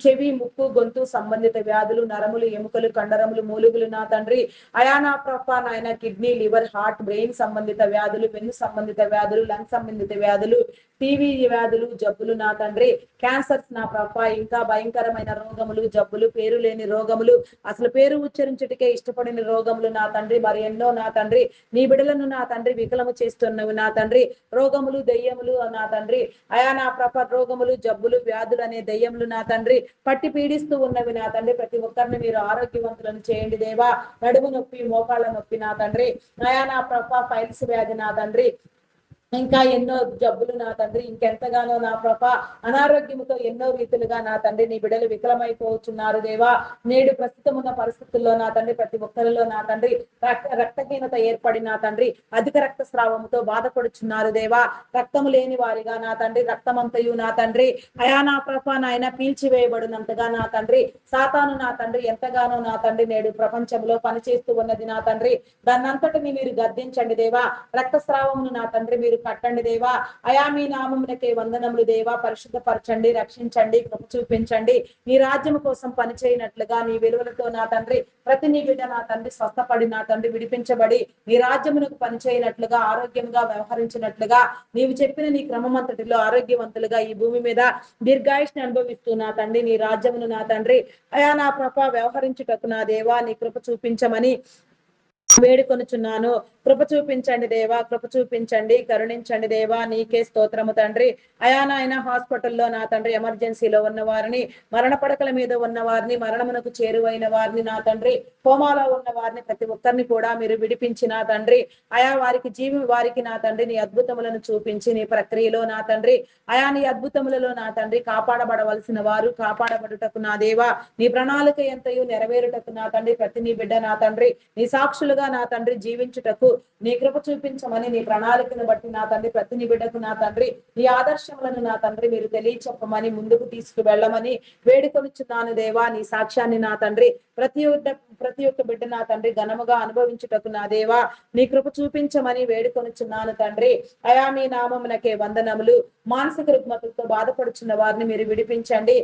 చెవి, ముక్కు, గొంతు సంబంధిత వ్యాధులు, నరములు, ఎముకలు, కండరములు, మూలుగులు నా తండ్రి, అయానా ప్రభా నాయన కిడ్నీ, లివర్, హార్ట్, బ్రెయిన్ సంబంధిత వ్యాధులు, వెన్ను సంబంధిత వ్యాధులు, లంగ్ సంబంధిత వ్యాధులు, టీవీ వ్యాధులు, జబ్బులు నా తండ్రి, క్యాన్సర్స్ నా ప్రభా, ఇంకా భయంకరమైన రోగములు, జబ్బులు, పేరు లేని రోగములు, అసలు పేరు ఉచ్చరించుటకే ఇష్టపడిన రోగములు నా తండ్రి, మరి ఎన్నో నా తండ్రి, నీ బిడలను నా తండ్రి వికలము చేస్తున్నవి నా తండ్రి, రోగములు, దయ్యములు నా తండ్రి, అయా నా ప్రభ రోగములు, జబ్బులు, వ్యాధులు అనే దయ్యములు నా తండ్రి పట్టి పీడిస్తూ ఉన్నవి నా తండ్రి, ప్రతి ఒక్కరిని మీరు ఆరోగ్యవంతులను చేయండి దేవా. నడుము నొప్పి, మోకాళ్ళ నొప్పి నా తండ్రి, అయా నా ప్రభ ఫైల్స్ వ్యాధి నా తండ్రి, ఇంకా ఎన్నో జబ్బులు నా తండ్రి, ఇంకెంతగానో నా ప్రభ అనారోగ్యముతో ఎన్నో రీతులుగా నా తండ్రి నీ బిడ్డలు వికలమైపోతున్నారు దేవా. నేడు ప్రస్తుతం ఉన్న పరిస్థితుల్లో నా తండ్రి ప్రతి ఒక్కరిలో నా తండ్రి రక్తహీనత ఏర్పడి నా తండ్రి అధిక రక్తస్రావంతో బాధపడుచున్నారు దేవా. రక్తము లేని వారిగా నా తండ్రి, రక్తమంతయు నా తండ్రి అయా నా ప్రభ నాయన పీల్చివేయబడినంతగా నా తండ్రి సాతాను నా తండ్రి ఎంతగానో నా తండ్రి నేడు ప్రపంచంలో పనిచేస్తూ ఉన్నది నా తండ్రి. దాన్నంతటిని మీరు గద్దించండి దేవా. రక్తస్రావమును నా తండ్రి మీరు కట్టండి దేవా. అయా మీ నామమునకే వందనములు దేవా. పరిశుద్ధపరచండి, రక్షించండి, కృప చూపించండి. నీ రాజ్యము కోసం పనిచేయనట్లుగా నీ విలువలతో నా తండ్రి ప్రతి నీ బిడ్డ నా తండ్రి స్వస్థపడి నా తండ్రి విడిపించబడి నీ రాజ్యమునకు పనిచేయనట్లుగా, ఆరోగ్యంగా వ్యవహరించినట్లుగా, నీవు చెప్పిన నీ క్రమమంతటిలో ఆరోగ్యవంతులుగా ఈ భూమి మీద దీర్ఘాయుష్ని అనుభవిస్తూ నా తండ్రి నీ రాజ్యమును నా తండ్రి అయా నా ప్రభ వ్యవహరించుటకు నా దేవా నీ కృప చూపించమని వేడుకొనుచున్నాను. కృప చూపించండి దేవా, కృప చూపించండి, కరుణించండి దేవా. నీకే స్తోత్రము తండ్రి. అయా నాయన హాస్పిటల్లో నా తండ్రి ఎమర్జెన్సీలో ఉన్న వారిని, మరణ పడకల మీద ఉన్న వారిని, మరణమునకు చేరువైన వారిని నా తండ్రి, కోమాలో ఉన్న వారిని ప్రతి ఒక్కరిని కూడా మీరు విడిపించి నా తండ్రి అయా వారికి నా తండ్రి నీ అద్భుతములను చూపించి నీ ప్రక్రియలో నా తండ్రి అయా నీ అద్భుతములలో నా తండ్రి కాపాడబడవలసిన వారు కాపాడబడుటకు నా దేవా నీ ప్రణాళిక ఎంతయు నెరవేరుటకు నా తండ్రి ప్రతి నీ బిడ్డ నా తండ్రి నీ సాక్షులుగా నా తండ్రి జీవించుటకు నీ కృప చూపించమని, నీ ప్రణాళికను బట్టి నా తండ్రి ప్రతి నీ బిడ్డకు నా తండ్రి నీ ఆదర్శములను నా తండ్రి మీరు తెలియచెప్పమని, ముందుకు తీసుకు వెళ్ళమని వేడుకొనిచున్నాను దేవా. నీ సాక్ష్యాన్ని నా తండ్రి ప్రతి ఒక్క బిడ్డ నా తండ్రి ఘనముగా అనుభవించుటకు నా దేవా నీ కృప చూపించమని వేడుకొనిచున్నాను తండ్రి. అయా మీ నామమునకే వందనములు. మానసిక రుగ్మతలతో బాధపడుచున్న వారిని మీరు విడిపించండి.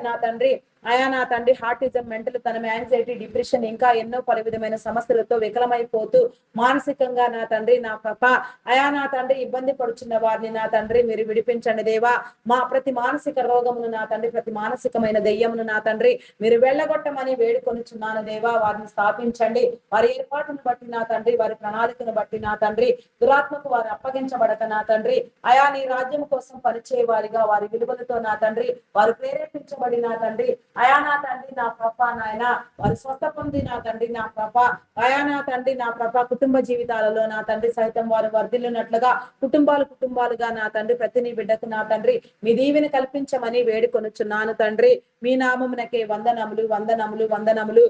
నా తండ్రి అయా నా తండ్రి హార్టిజం, మెంటల్ తనం, యాంగ్జైటీ, డిప్రెషన్ ఇంకా ఎన్నో పలు విధమైన సమస్యలతో వికలమైపోతూ మానసికంగా నా తండ్రి నా పాప అయా నా తండ్రి ఇబ్బంది పడుచున్న వారిని నా తండ్రి మీరు విడిపించండి దేవా. మా ప్రతి మానసిక రోగమును నా తండ్రి, ప్రతి మానసికమైన దెయ్యమును నా తండ్రి మీరు వెళ్ళగొట్టమని వేడుకొనిచున్నాను దేవా. వారిని స్థాపించండి. వారి ఏర్పాటును బట్టి నా తండ్రి, వారి ప్రణాళికను బట్టి నా తండ్రి దురాత్మకు వారు అప్పగించబడక నా తండ్రి అయా నీ రాజ్యం కోసం పనిచేయ వారిగా, వారి విలువలతో నా తండ్రి వారు ప్రేరేపించబడి నా తండ్రి అయా నా తండ్రి నా ప్రభ నాయన వారు స్వస్థ పొంది నా తండ్రి నా ప్రభ అయా నా తండ్రి నా ప్రభ కుటుంబ జీవితాలలో నా తండ్రి సైతం వారు వర్ధిల్లునట్లుగా కుటుంబాలుగా నా తండ్రి ప్రతి నీ బిడ్డకు నా తండ్రి మీ దీవెన కల్పించమని వేడుకొనుచున్నాను తండ్రి. మీ నామమునకే వందనములు వందనములు వందనములు.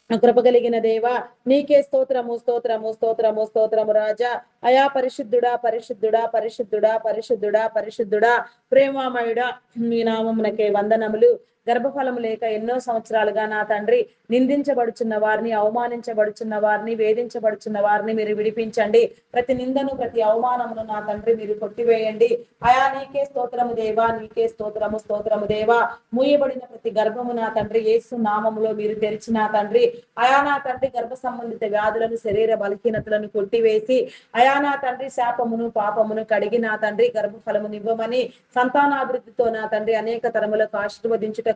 కృప కలిగిన దేవా నీకే స్తోత్రము స్తోత్రము స్తోత్రము స్తోత్రము రాజా. అయా పరిశుద్ధుడా పరిశుద్ధుడా పరిశుద్ధుడా పరిశుద్ధుడా పరిశుద్ధుడా ప్రేమామయుడా మీ నామమునకే వందనములు. గర్భఫలము లేక ఎన్నో సంవత్సరాలుగా నా తండ్రి నిందించబడుచున్న వారిని, అవమానించబడుచున్న వారిని, వేధించబడుచున్న వారిని మీరు విడిపించండి. ప్రతి నిందను, ప్రతి అవమానమును నా తండ్రి మీరు కొట్టివేయండి. అయా నీకే స్తోత్రము దేవా, నీకే స్తోత్రము స్తోత్రము దేవా. మూయబడిన ప్రతి గర్భము నా తండ్రి యేసు నామములో మీరు తెరిచిన తండ్రి అయా నా తండ్రి గర్భ సంబంధిత వ్యాధులను, శరీర బలహీనతలను కొట్టివేసి అయా నా తండ్రి శాపమును పాపమును కడిగి నా తండ్రి గర్భఫలమునివ్వమని, సంతానాభివృద్ధితో నా తండ్రి అనేక తరములకు ఆశీర్వదించుటకు,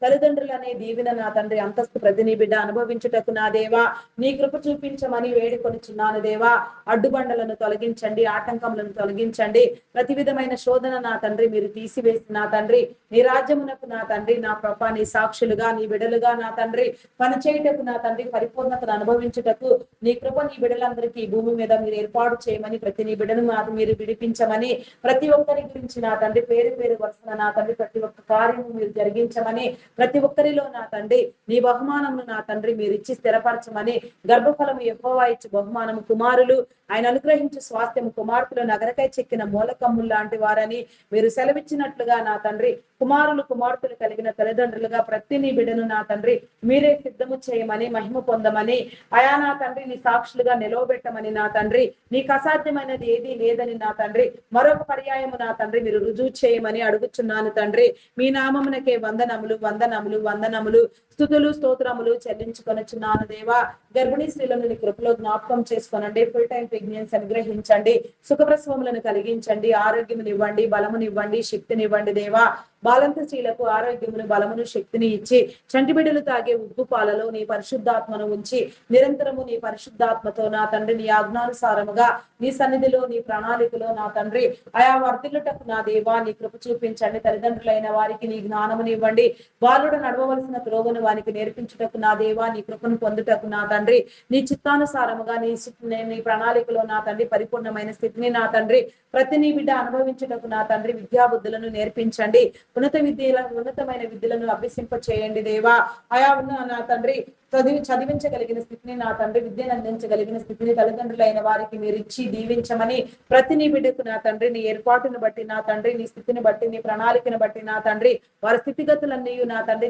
తల్లిదండ్రులనే దీవెన నా తండ్రి అంతస్తు ప్రతి నీ బిడ్డ అనుభవించుటకు నా దేవా నీ కృప చూపించమని వేడుకొనిచున్నాను దేవా. అడ్డుబండలను తొలగించండి, ఆటంకములను తొలగించండి. ప్రతి విధమైన శోధన నా తండ్రి మీరు తీసివేసి నా తండ్రి నీ రాజ్యమునకు నా తండ్రి నా ప్రభ నీ సాక్షులుగా, నీ బిడలుగా నా తండ్రి పనిచేయుటకు నా తండ్రి పరిపూర్ణతను అనుభవించుటకు నీ కృప నీ బిడలందరికీ ఈ భూమి మీద మీరు ఏర్పాటు చేయమని, ప్రతి నీ బిడను మీరు విడిపించమని, ప్రతి ఒక్కరి గురించి నా తండ్రి పేరు పేరు వరుసన నా తండ్రి ప్రతి ఒక్క కార్యము మీరు జరిగించమని, ప్రతి ఒక్కరిలో నా తండ్రి నీ బహుమానమును నా తండ్రి మీరు ఇచ్చి స్థిరపరచమని, గర్భఫలము యెహోవా ఇచ్చు బహుమానము కుమారులు, ఆయన అనుగ్రహించు స్వాస్థ్యము కుమార్తెలు నగరకై చెక్కిన మూలకమ్ములు లాంటి వారని మీరు సెలవిచ్చినట్లుగా నా తండ్రి కుమారులు కుమార్తెలు కలిగిన తల్లిదండ్రులుగా ప్రతి నీ బిడ్డను నా తండ్రి మీరే సిద్ధము చేయమని, మహిమ పొందమని, అయా నా తండ్రి నీ సాక్షులుగా నిలవబెట్టమని నా తండ్రి, నీకు అసాధ్యమైనది ఏదీ లేదని నా తండ్రి మరొక పర్యాయము నా తండ్రి మీరు రుజువు చేయమని అడుగుచున్నాను తండ్రి. మీ నామమునకే వందనములు వందనములు వందనములు స్తుతులు స్తోత్రములు చెల్లించుకొనుచున్నాను దేవా. గర్భిణీ స్త్రీలను నీ కృపలో జ్ఞాపకం చేసుకోనండి. ఫుల్ టైం ప్రెగ్నెన్సీ అనుగ్రహించండి, సుఖప్రసవములను కలిగించండి, ఆరోగ్యమునివ్వండి, బలమునివ్వండి, శక్తినివ్వండి దేవా. బాలంత స్త్రీలకు ఆరోగ్యమును బలమును శక్తిని ఇచ్చి చంటి బిడ్డలు తాగే ఉగ్గు పాలలో నీ పరిశుద్ధాత్మను ఉంచి నిరంతరము నీ పరిశుద్ధాత్మతో నా తండ్రి నీ ఆజ్ఞానుసారముగా నీ సన్నిధిలో నీ ప్రణాళికలో నా తండ్రి ఆయా వర్ధిల్లుటకు నా దేవా నీ కృప చూపించండి. తల్లిదండ్రులైన వారికి నీ జ్ఞానమునివ్వండి, బాలుడు నడవవలసిన త్రోవను వానికి నేర్పించుటకు నా దేవా నీ కృపను పొందుటకు నా తండ్రి నీ చిత్తానుసారముగా నీ ప్రణాళికలో నా తండ్రి పరిపూర్ణమైన స్థితిని నా తండ్రి ప్రతి నీ బిడ్డ అనుభవించుటకు నా తండ్రి విద్యా బుద్ధులను నేర్పించండి, ఉన్నతమైన విద్యలను అభ్యసింప చేయండి దేవా. ఆయా ఉన్న నా తండ్రి చదివించగలిగిన స్థితిని నా తండ్రి విద్యను అందించగలిగిన స్థితిని తల్లిదండ్రులైన వారికి మీరు ఇచ్చి దీవించమని, ప్రతి నీ బిడ్డకు నా తండ్రి నీ ఏర్పాటును బట్టి నా తండ్రి నీ స్థితిని బట్టి నీ ప్రణాళికను బట్టి నా తండ్రి వారి స్థితిగతులన్నీ నా తండ్రి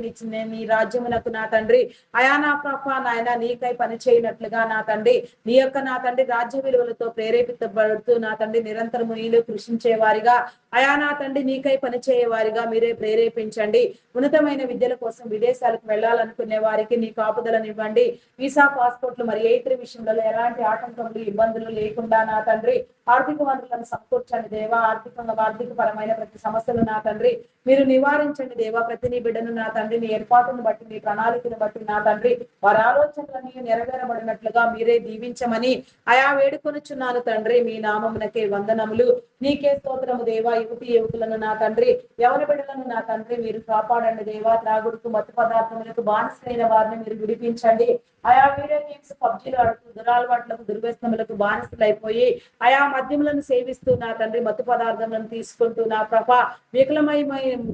నీ రాజ్యమునకు నా తండ్రి అయా నా ప్రభ నాయన నీకై పని చేయనట్లుగా నా తండ్రి నీ యొక్క నా తండ్రి రాజ్య విలువలతో ప్రేరేపితబడుతూ నా తండ్రి నిరంతరము నీలో కృషించే వారిగా అయా నా తండ్రి నీకై పని చేయవారిగా మీరే ప్రేరేపించండి. ఉన్నతమైన విద్యల కోసం విదేశాలకు వెళ్ళాలనుకునే వారికి నీ కాపుదలనివ్వండి. వీసా పాస్పోర్ట్లు మరి ఇతర విషయంలో ఎలాంటి ఆటంకములు ఇబ్బందులు లేకుండా నా తండ్రి ఆర్థిక వనరులను సమకూర్చండి దేవా. ఆర్థిక పరమైన ప్రతి సమస్యలు నా తండ్రి మీరు నివారించండి దేవా. ప్రతి నీ బిడ్డను నా తండ్రి నీ ఏర్పాటును బట్టి నీ ప్రణాళికను బట్టి నా తండ్రి వారి ఆలోచనలన్నీ నెరవేరబడినట్లుగా మీరే దీవించమని ఆయా వేడుకొనుచున్నాను తండ్రి. మీ నామమునకే వందనములు, నీకే స్తోత్రము దేవా. యువకులను నా తండ్రి యవన బిడ్డలను నా తండ్రి మీరు కాపాడండి దేవా. త్రాగుడుకు మత్తు పదార్థములకు బానిసైన వారిని మీరు విడిపించండి. ఆయా వీడియో గేమ్స్ పబ్జీలు ఆడుతూ దురాలవాట్లకు దుర్వ్యసనములకు బానిసలైపోయి ఆయా మద్యములను సేవిస్తూ నా తండ్రి మత్తు పదార్థములను తీసుకుంటూ నా ప్రభ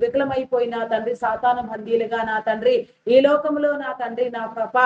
వికలమైపోయిన తండ్రి సాతాను బందీలుగా నా తండ్రి ఈ లోకములో నా తండ్రి నా ప్రభ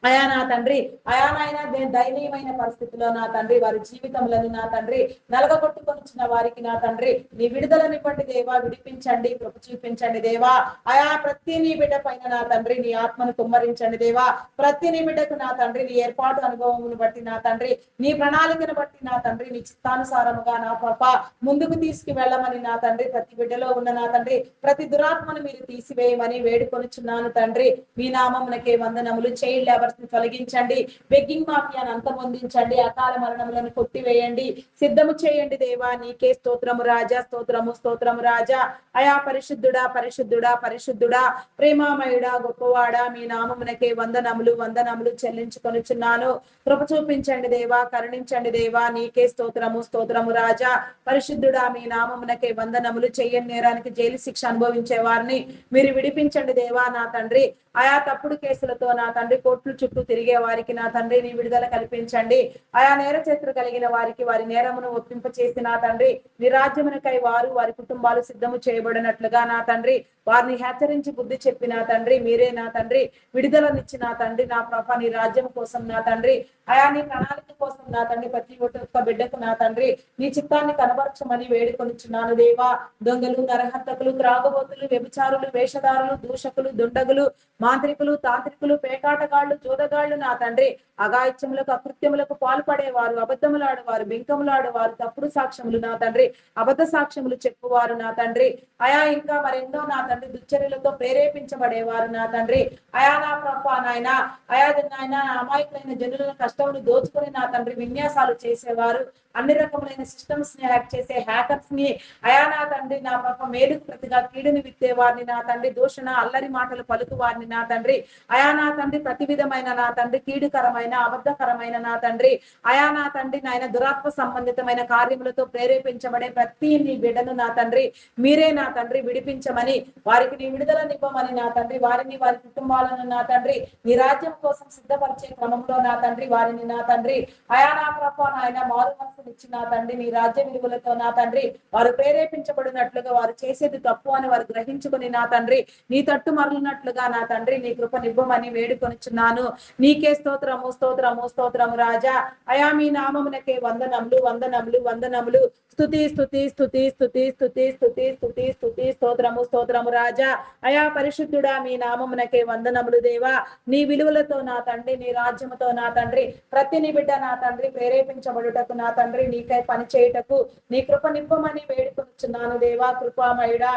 అయా నా తండ్రి అయా నాయన దయనీయమైన పరిస్థితిలో నా తండ్రి వారి జీవితములను నా తండ్రి నలగగొట్టుకొనిచ్చిన వారికి నా తండ్రి నీ విడుదలనివ్వండి దేవా. విడిపించండి, కృప చూపించండి దేవా. అయా ప్రతి నీ బిడ్డ పైన నా తండ్రి నీ ఆత్మను కుమ్మరించండి దేవా. ప్రతి నీ బిడ్డకు నా తండ్రి నీ ఏర్పాటు అనుభవమును బట్టి నా తండ్రి నీ ప్రణాళికను బట్టి నా తండ్రి నీ చిత్తానుసారముగా నా పాప ముందుకు తీసుకు వెళ్ళమని నా తండ్రి ప్రతి బిడ్డలో ఉన్న నా తండ్రి ప్రతి దురాత్మను మీరు తీసివేయమని వేడుకొనుచున్నాను తండ్రి. మీ నామమునకే వందనములు. చైల్డ్ లేబర్ తొలగించండి, బెగ్గింగ్ మాఫియాను అంతమొందించండి, అకాల మరణములను కొట్టివేయండి, సిద్ధము చేయండి దేవా. నీకే స్తోత్రము రాజా, స్తోత్రము స్తోత్రము రాజా. అయా పరిశుద్ధుడా పరిశుద్ధుడా పరిశుద్ధుడా ప్రేమామయుడా గొప్పవాడా మీ నామమునకే వందనములు వందనములు చెల్లించుకొనుచున్నాను. కృప చూపించండి దేవా, కరుణించండి దేవా. నీకే స్తోత్రము స్తోత్రము రాజా. పరిశుద్ధుడా మీ నామమునకే వందనములు. చెయ్యని నేరానికి జైలు శిక్ష అనుభవించే వారిని మీరు విడిపించండి దేవా. నా తండ్రి ఆయా తప్పుడు కేసులతో నా తండ్రి కోర్టుల చుట్టూ తిరిగే వారికి నా తండ్రి నీ విడుదల కల్పించండి. ఆయా నేర చరిత్ర కలిగిన వారికి వారి నేరమును ఒప్పింప చేసి నా తండ్రి నీ రాజ్యమునకై వారు వారి కుటుంబాలు సిద్ధము చేయబడినట్లుగా నా తండ్రి వారిని హెచ్చరించి బుద్ధి చెప్పి నా తండ్రి మీరే నా తండ్రి విడుదలనిచ్చి నా తండ్రి నా ప్రభ నీ రాజ్యం కోసం నా తండ్రి ఆయా నీ ప్రణాళిక కోసం నా తండ్రి ప్రతి ఒక్క బిడ్డకు నా తండ్రి నీ చిత్తాన్ని కనబరచమని వేడుకొనిచున్నాను దేవా. దొంగలు, నరహంతకులు, త్రాగుబోతులు, వ్యభిచారులు, వేషధారులు, దూషకులు, దుండగులు, మాంత్రికులు, తాంత్రికులు, పేకాటగాళ్లు, జోదగాళ్లు నా తండ్రి అగాయిత్యములకు అకృత్యములకు పాల్పడేవారు, అబద్ధములాడేవారు, బింకములాడేవారు, తప్పుడు సాక్ష్యములు నా తండ్రి అబద్ధ సాక్ష్యములు చెప్పువారు నా తండ్రి ఆయా ఇంకా మరెన్నో నా తండ్రి దుశ్చర్యలతో ప్రేరేపించబడేవారు నా తండ్రి ఆయా నా ప్రభ నాయన ఆయా నాయన అమాయకులైన జనులను కష్టమును దోచుకొని నా తండ్రి విన్యాసాలు చేసేవారు, అన్ని రకములైన సిస్టమ్స్ ని హ్యాక్ చేసే హ్యాకర్స్ ని అయా నా తండ్రి నా పాప మేలుకు ప్రతిగా కీడుని విత్తే వారిని నా తండ్రి దూషణ అల్లరి మాటలు పలుకు వారిని నా తండ్రి అయా నా తండ్రి ప్రతి విధమైన దుష్టమైన నా తండ్రి, కీడుకరమైన అబద్ధకరమైన నా తండ్రి, అయా నా తండ్రి నాయన దురాత్మ సంబంధితమైన కార్యములతో ప్రేరేపించబడే ప్రతి నీ బిడ్డను నా తండ్రి మీరే నా తండ్రి విడిపించమని, వారికి నీ విడుదలనివ్వమని నా తండ్రి, వారిని వారి కుటుంబాలను నా తండ్రి నీ రాజ్యం కోసం సిద్ధపరిచే క్రమంలో నా తండ్రి వారిని నా తండ్రి అయా నా ప్రభా నాయన మారు మనసునిచ్చి నా తండ్రి నీ రాజ్య విలువలతో నా తండ్రి వారు ప్రేరేపించబడినట్లుగా, వారు చేసేది తప్పు అని వారు గ్రహించుకుని నా తండ్రి నీ తట్టు మరలినట్లుగా నా తండ్రి నీ కృపనివ్వమని వేడుకొనిచున్నాను. నీకే స్తోత్రము స్తోత్రము స్తోత్రము రాజా. అయా మీ నామమునకే వందనములు వందనములు వందనములు. స్తుతి స్తుతి స్తుతి స్తుతి స్తుతి స్తుతి స్తుతి స్తుతి స్తోత్రము స్తోత్రము రాజా. అయా పరిశుద్ధుడా మీ నామమునకే వందనములు దేవా. నీ విలువలతో నా తండ్రి, నీ రాజ్యముతో నా తండ్రి ప్రతి నీ బిడ్డ నా తండ్రి ప్రేరేపించబడుటకు నా తండ్రి నీకై పని చేయుటకు నీ కృపనివ్వమని వేడుకొనుచున్నాను దేవా. కృపామయుడా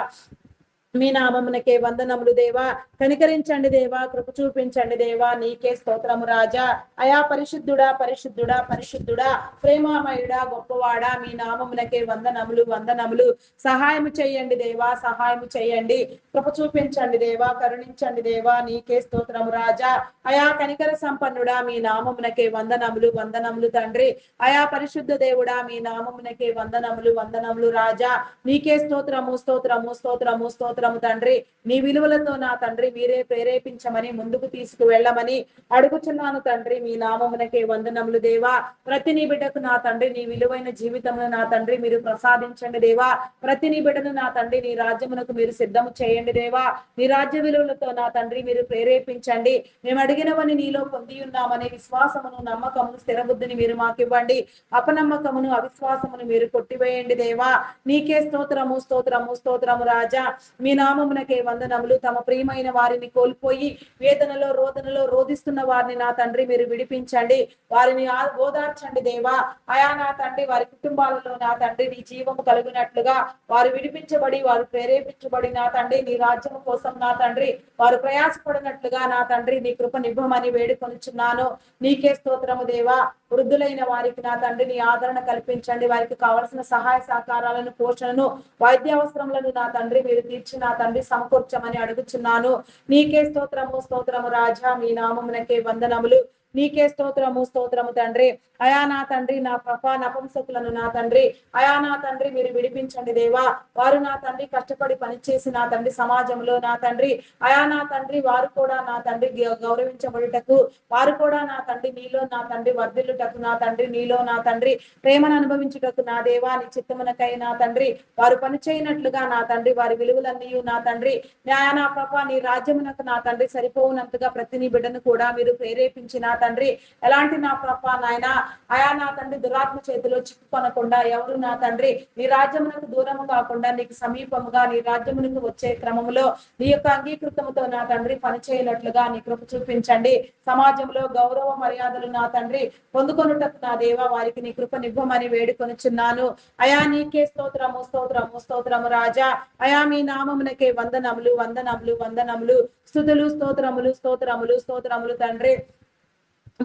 మీ నామమునకే వందనములు దేవా. కనికరించండి దేవా, కృప చూపించండి దేవా. నీకే స్తోత్రము రాజా. అయా పరిశుద్ధుడా పరిశుద్ధుడా పరిశుద్ధుడా ప్రేమామయుడా గొప్పవాడా మీ నామమునకే వందనములు వందనములు. సహాయము చేయండి దేవా, సహాయము చేయండి. కృప చూపించండి దేవా, కరుణించండి దేవా. నీకే స్తోత్రము రాజా. అయా కనికర సంపన్నుడా మీ నామమునకే వందనములు వందనములు తండ్రి. అయా పరిశుద్ధ దేవుడా మీ నామమునకే వందనములు వందనములు రాజా. నీకే స్తోత్రము స్తోత్రము స్తోత్రము స్తోత్రము తండ్రి. నీ విలువలతో నా తండ్రి మీరే ప్రేరేపించమని, ముందుకు తీసుకు వెళ్ళమని అడుగుచున్నాను తండ్రి. మీ నామమునకే వందనములు దేవా. ప్రతి నీ బిడ్డకు నా తండ్రి నీ విలువైన జీవితమును నా తండ్రి మీరు ప్రసాదించండి దేవా. ప్రతి నీ బిడ్డను నా తండ్రి నీ రాజ్యమునకు మీరు సిద్ధము చేయండి దేవా. నీ రాజ్య విలువలతో నా తండ్రి మీరు ప్రేరేపించండి. మేము అడిగినవని నీలో పొంది ఉన్నామనే విశ్వాసమును నమ్మకమును స్థిరబుద్ధిని మీరు మాకివ్వండి. అపనమ్మకమును అవిశ్వాసమును మీరు కొట్టివేయండి దేవా. నీకే స్తోత్రము స్తోత్రము స్తోత్రము రాజా. మీ నామమునకే వందనములు. తమ ప్రియమైన వారిని కోల్పోయి వేదనలో రోదనలో రోధిస్తున్న వారిని నా తండ్రి మీరు విడిపించండి. వారిని ఓదార్చండి దేవా. అయా నా తండ్రి వారి కుటుంబాలలో నా తండ్రి నీ జీవము కలుగునట్లుగా వారు విడిపించబడి, వారు ప్రేరేపించబడి నా తండ్రి నీ రాజ్యము కోసం నా తండ్రి వారు ప్రయాసపడినట్లుగా నా తండ్రి నీ కృపనివ్వమని వేడుకొనుచున్నాను. నీకే స్తోత్రము దేవా. వృద్ధులైన వారికి నా తండ్రి నీ ఆదరణ కల్పించండి. వారికి కావలసిన సహాయ సహకారాలను, పోషణను, వైద్య అవసరములను నా తండ్రి మీరు తీర్చి నా తండ్రి సమకూర్చమని అడుగుచున్నాను. నీకే స్తోత్రము స్తోత్రము రాజా. మీ నామమునకే వందనములు. నీకే స్తోత్రము స్తోత్రము తండ్రి. అయా నా తండ్రి నా ప్రభా నపుంసకులను నా తండ్రి అయా నా తండ్రి మీరు విడిపించండి దేవా. వారు నా తండ్రి కష్టపడి పనిచేసి నా తండ్రి సమాజంలో నా తండ్రి అయా నా తండ్రి వారు కూడా నా తండ్రి గౌరవించబడుటకు, వారు కూడా నా తండ్రి నీలో నా తండ్రి వర్ధిల్లుటకు, నా తండ్రి నీలో నా తండ్రి ప్రేమను అనుభవించుటకు నా దేవా నీ చిత్తమునకై నా తండ్రి వారు పని చేయనట్లుగా నా తండ్రి వారి విలువలన్నీ నా తండ్రి న్యాయ నా ప్రభా నీ రాజ్యమునకు నా తండ్రి సరిపోవునంతగా ప్రతి నీ బిడ్డను కూడా మీరు ప్రేరేపించి నా తండ్రి ఎలాంటి నా ప్రభా నాయన అయా నా తండ్రి దురాత్మ చేతిలో చిక్కుకొనకుండా, ఎవరు నా తండ్రి నీ రాజ్యమునకు దూరము కాకుండా నీకు సమీపముగా నీ రాజ్యమునకు వచ్చే క్రమములో నీ యొక్క అంగీకృతముతో నా తండ్రి పనిచేయనట్లుగా నీ కృప చూపించండి. సమాజంలో గౌరవ మర్యాదలు నా తండ్రి పొందుకొనుటకు నా దేవా వారికి నీ కృపనివ్వమని వేడుకొనుచున్నాను. అయా నీకే స్తోత్రము స్తోత్రము స్తోత్రము రాజా. అయా మీ నామమునకే వందనములు వందనములు వందనములు. స్తుతులు స్తోత్రములు స్తోత్రములు స్తోత్రములు తండ్రి.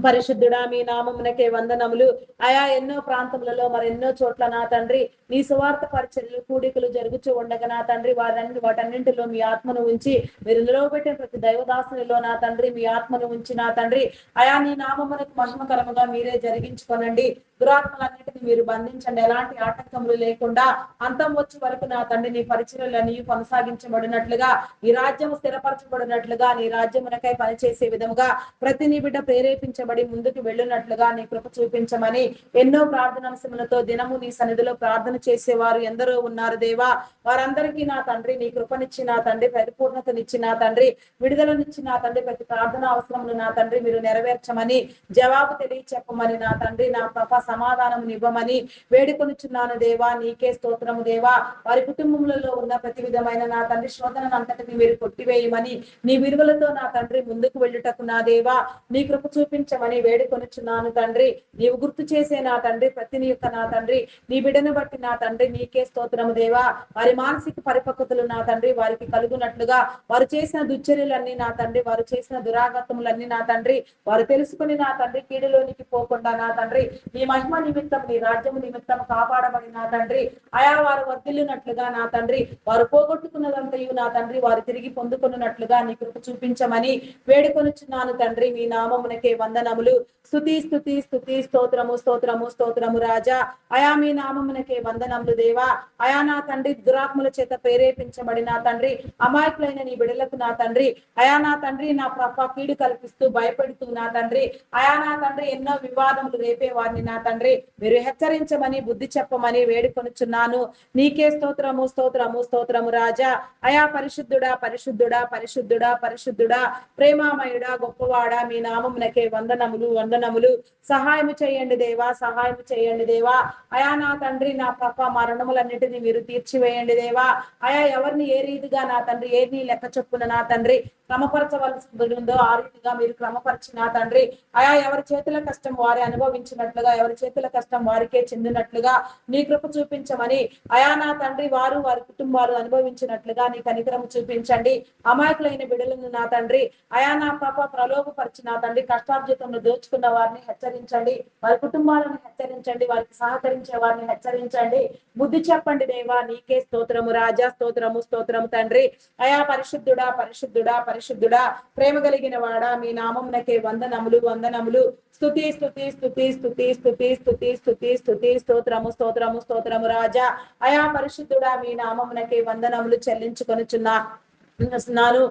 పరిశుద్ధుడా మీ నామమునకే వందనములు. అయా ఎన్నో ప్రాంతములలో మరెన్నో చోట్ల నా తండ్రి నీ సువార్త పరిచర్యలు కూడికలు జరుగుతూ ఉండగా నా తండ్రి వాటన్నింటిలో మీ ఆత్మను ఉంచి మీరు నిలవబెట్టిన ప్రతి దైవదాసునిలో నా తండ్రి మీ ఆత్మను ఉంచి నా తండ్రి అయా నీ నామమునకు మహిమకరముగా మీరే జరిగించుకోనండి. దురాత్మలన్నిటిని మీరు బంధించండి. ఎలాంటి ఆటంకములు లేకుండా అంతం వచ్చే వరకు నా తండ్రి నీ పరిచర్యలన్నీ కొనసాగించబడినట్లుగా, నీ రాజ్యం స్థిరపరచబడినట్లుగా, నీ రాజ్యమునకై పనిచేసే విధముగా ప్రతి నీ బిడ్డ ప్రేరేపించబడి ముందుకు వెళ్ళినట్లుగా నీ కృప చూపించమని ఎన్నో ప్రార్థనాంశములతో దినము నీ సన్నిధిలో ప్రార్థన చేసేవారు ఎందరో ఉన్నారు దేవా. వారందరికీ నా తండ్రి నీ కృపనిచ్చి నా తండ్రి పరిపూర్ణతనిచ్చి నా తండ్రి విడుదలనిచ్చి నా తండ్రి ప్రతి ప్రార్థన అవసరములు నా తండ్రి మీరు నెరవేర్చమని, జవాబు తెలియచెప్పమని నా తండ్రి నా ప్రభ సమాధానం ఇవ్వమని వేడుకొనుచున్నాను దేవా. నీకే స్తోత్రము దేవా. వారి కుటుంబములలో ఉన్న ప్రతి విధమైన నా తండ్రి శోధనను అంతటిని మీరు కొట్టివేయమని, నీ విలువలతో నా తండ్రి ముందుకు వెళ్ళుటకు నా దేవా నీ కృప చూపించమని వేడుకొనుచున్నాను తండ్రి. నీవు గుర్తు చేసే నా తండ్రి ప్రతి నీ యొక్క నా తండ్రి నీ బిడ్డను బట్టి నా తండ్రి నీకే స్తోత్రము దేవా. వారి మానసిక పరిపక్వతలు నా తండ్రి వారికి కలుగునట్లుగా, వారు చేసిన దుశ్చర్యలన్నీ నా తండ్రి వారు చేసిన దురాగతములన్నీ నా తండ్రి వారు తెలుసుకుని నా తండ్రి కీడులోనికి పోకుండా నా తండ్రి నీ మహిమ నిమిత్తం నీ రాజ్యము నిమిత్తం కాపాడబడి నా తండ్రి అయా వారు వర్ధిల్లునట్లుగా నా తండ్రి వారు పోగొట్టుకున్నదంతయు నా తండ్రి వారు తిరిగి పొందుకున్నట్లుగా నీ కృప చూపించమని వేడుకొనుచున్నాను తండ్రి. మీ నామమునకే వందనములు. స్తుతి స్తుతి స్తుతి స్తోత్రము స్తోత్రము స్తోత్రము రాజా. అయా మీ నామమునకే వందనములు దేవా. అయా నా తండ్రి దురాత్మల చేత ప్రేరేపించబడి నా తండ్రి అమాయకులైన నీ బిడలకు నా తండ్రి అయా నా తండ్రి నా ప్రభ కీడు కల్పిస్తూ భయపెడుతూ నా తండ్రి అయా నా తండ్రి ఎన్నో వివాదములు రేపే వారిని నా తండ్రి మీరు హెచ్చరించమని బుద్ధి చెప్పమని వేడుకొనుచున్నాను. నీకే స్తోత్రము స్తోత్రము స్తోత్రము రాజా. అయా పరిశుద్ధుడా పరిశుద్ధుడా పరిశుద్ధుడా పరిశుద్ధుడా ప్రేమామయుడా గొప్పవాడా మీ నామమునకే వందనములు వందనములు. సహాయము చేయండి దేవా, సహాయము చేయండి దేవా. అయా నా తండ్రి నా ప్రభ మరణములన్నిటిని మీరు తీర్చివేయండి దేవా. అయా ఎవరిని ఏ రీతిగా నా తండ్రి ఏది లెక్క చొప్పున నా తండ్రి క్రమపరచవలసి ఉందో ఆ రీతిగా మీరు క్రమపరిచి నా తండ్రి అయా ఎవరి చేతుల కష్టం వారి అనుభవించినట్లుగా ఎవరి చేతుల కష్టం వారికే చెందినట్లుగా నీ కృప చూపించమని అయా నా తండ్రి వారు వారి కుటుంబాలు అనుభవించినట్లుగా నీ కనికరము చూపించండి. అమాయకులైన బిడలను నా తండ్రి అయా నా పాప ప్రలోభపరిచి నా తండ్రి కష్టార్జితంలో దోచుకున్న వారిని హెచ్చరించండి. వారి కుటుంబాలను హెచ్చరించండి. వారికి సహకరించే వారిని హెచ్చరించండి. బుద్ధి చెప్పండి దేవా. నీకే స్తోత్రము రాజా. స్తోత్రము స్తోత్రము తండ్రి. అయా పరిశుద్ధుడా పరిశుద్ధుడా పరిశుద్ధుడా ప్రేమ కలిగిన వాడా మీ నామమునకే వందనములు వందనములు. స్తుతి స్తుతి స్తుతి స్తుతి స్తుతి స్తుతి స్తుతి స్తుతి స్తోత్రము స్తోత్రము స్తోత్రము రాజా. అయా పరిశుద్ధుడా మీ నామమునకే వందనములు చెల్లించుకొనుచున్నాను.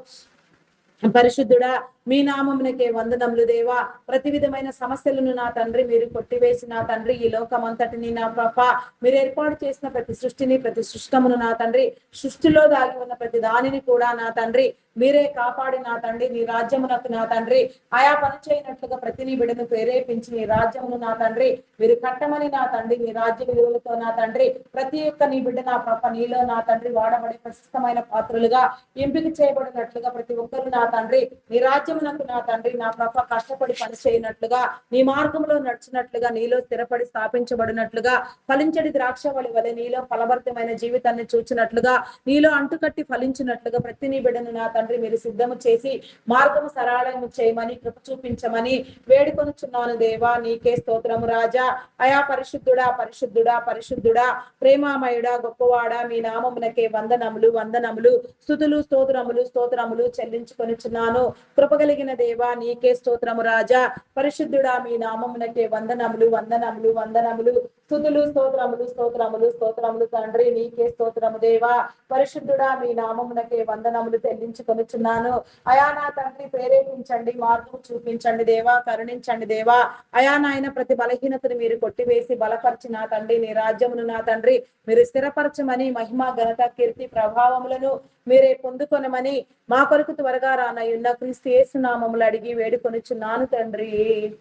పరిశుద్ధుడా మీ నామమునకే వందనములు దేవా. ప్రతి విధమైన సమస్యలను నా తండ్రి మీరు కొట్టివేసి నా తండ్రి ఈ లోకం అంతటిని నా పాప మీరు ఏర్పాటు చేసిన ప్రతి సృష్టిని ప్రతి సృష్టమును నా తండ్రి సృష్టిలో దాగి ఉన్న ప్రతి దానిని కూడా నా తండ్రి మీరే కాపాడి నా తండ్రి నీ రాజ్యమునకు నా తండ్రి ఆయా పని చేయనట్లుగా ప్రతి నీ బిడ్డను ప్రేరేపించి నీ రాజ్యమును నా తండ్రి మీరు కట్టమని నా తండ్రి నీ రాజ్య విలువలతో నా తండ్రి ప్రతి ఒక్క నీ బిడ్డ నా పాప నీలో నా తండ్రి వాడబడే ప్రశస్తమైన పాత్రలుగా ఎంపిక చేయబడినట్లుగా ప్రతి ఒక్కరు నా తండ్రి నీ రాజ్యమునకు నా తండ్రి నా ప్రభ కష్టపడి పని చేయనట్లుగా నీ మార్గంలో నడిచినట్లుగా నీలో స్థిరపడి స్థాపించబడినట్లుగా ఫలించడి ద్రాక్షవళి వలె నీలో ఫలభరితమైన జీవితాన్ని చూచినట్లుగా నీలో అంటుకట్టి ఫలించినట్లుగా ప్రతి నీ బిడ్డను నా తండ్రి మీరు సిద్ధము చేసి మార్గము సరళము చేయమని కృప చూపించమని వేడుకొనుచున్నాను దేవా. నీకే స్తోత్రము రాజా. అయా పరిశుద్ధుడా పరిశుద్ధుడా పరిశుద్ధుడా ప్రేమామయుడా గొప్పవాడా మీ నామమునకే వందనములు వందనములు. స్తుతులు స్తోత్రములు స్తోత్రములు చెల్లించుకొనుచున్నాను. కృపగలిగిన దేవా నీకే స్తోత్రము రాజా. పరిశుద్ధుడా మీ నామమునకే వందనములు వందనములు వందనములు. స్తుతులు స్తోత్రములు స్తోత్రములు స్తోత్రములు తండ్రి నీకే స్తోత్రము దేవా. పరిశుద్ధుడా మీ నామమునకే వందనములు చెల్లించుకొనుచున్నాను. అయా నా తండ్రి ప్రేరేపించండి మార్గం చూపించండి దేవా. కరుణించండి దేవా. అయా నాయన ప్రతి బలహీనతను మీరు కొట్టివేసి బలపరిచి నా తండ్రి నీ రాజ్యమును నా తండ్రి మీరు స్థిరపరచమని మహిమ ఘనత కీర్తి ప్రభావములను మీరే పొందుకొనమని మా కొరకు త్వరగా రానయ్యున్న క్రీస్తు యేసు నామములు అడిగి వేడుకొనుచున్నాను తండ్రి.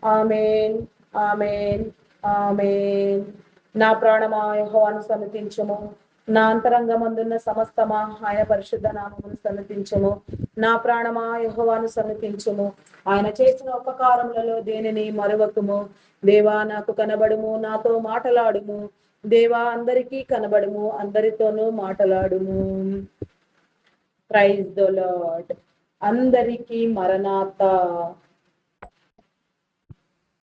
ఆమేన్ ఆమేన్ ఆమేన్. నా ప్రాణమా యెహోవాను సన్నతించుము. నా అంతరంగమందున్న సమస్తమా ఆయన పరిశుద్ధ నామమును సన్నతించుము. నా ప్రాణమా యెహోవాను సన్నతించుము. ఆయన చేసిన ఉపకారములలో దేనిని మరువకుము. దేవా నాకు కనబడుము, నాతో మాటలాడుము. దేవా అందరికీ కనబడుము, అందరితోనూ మాటలాడుము. Praise the lord. అందరికీ మరణాత.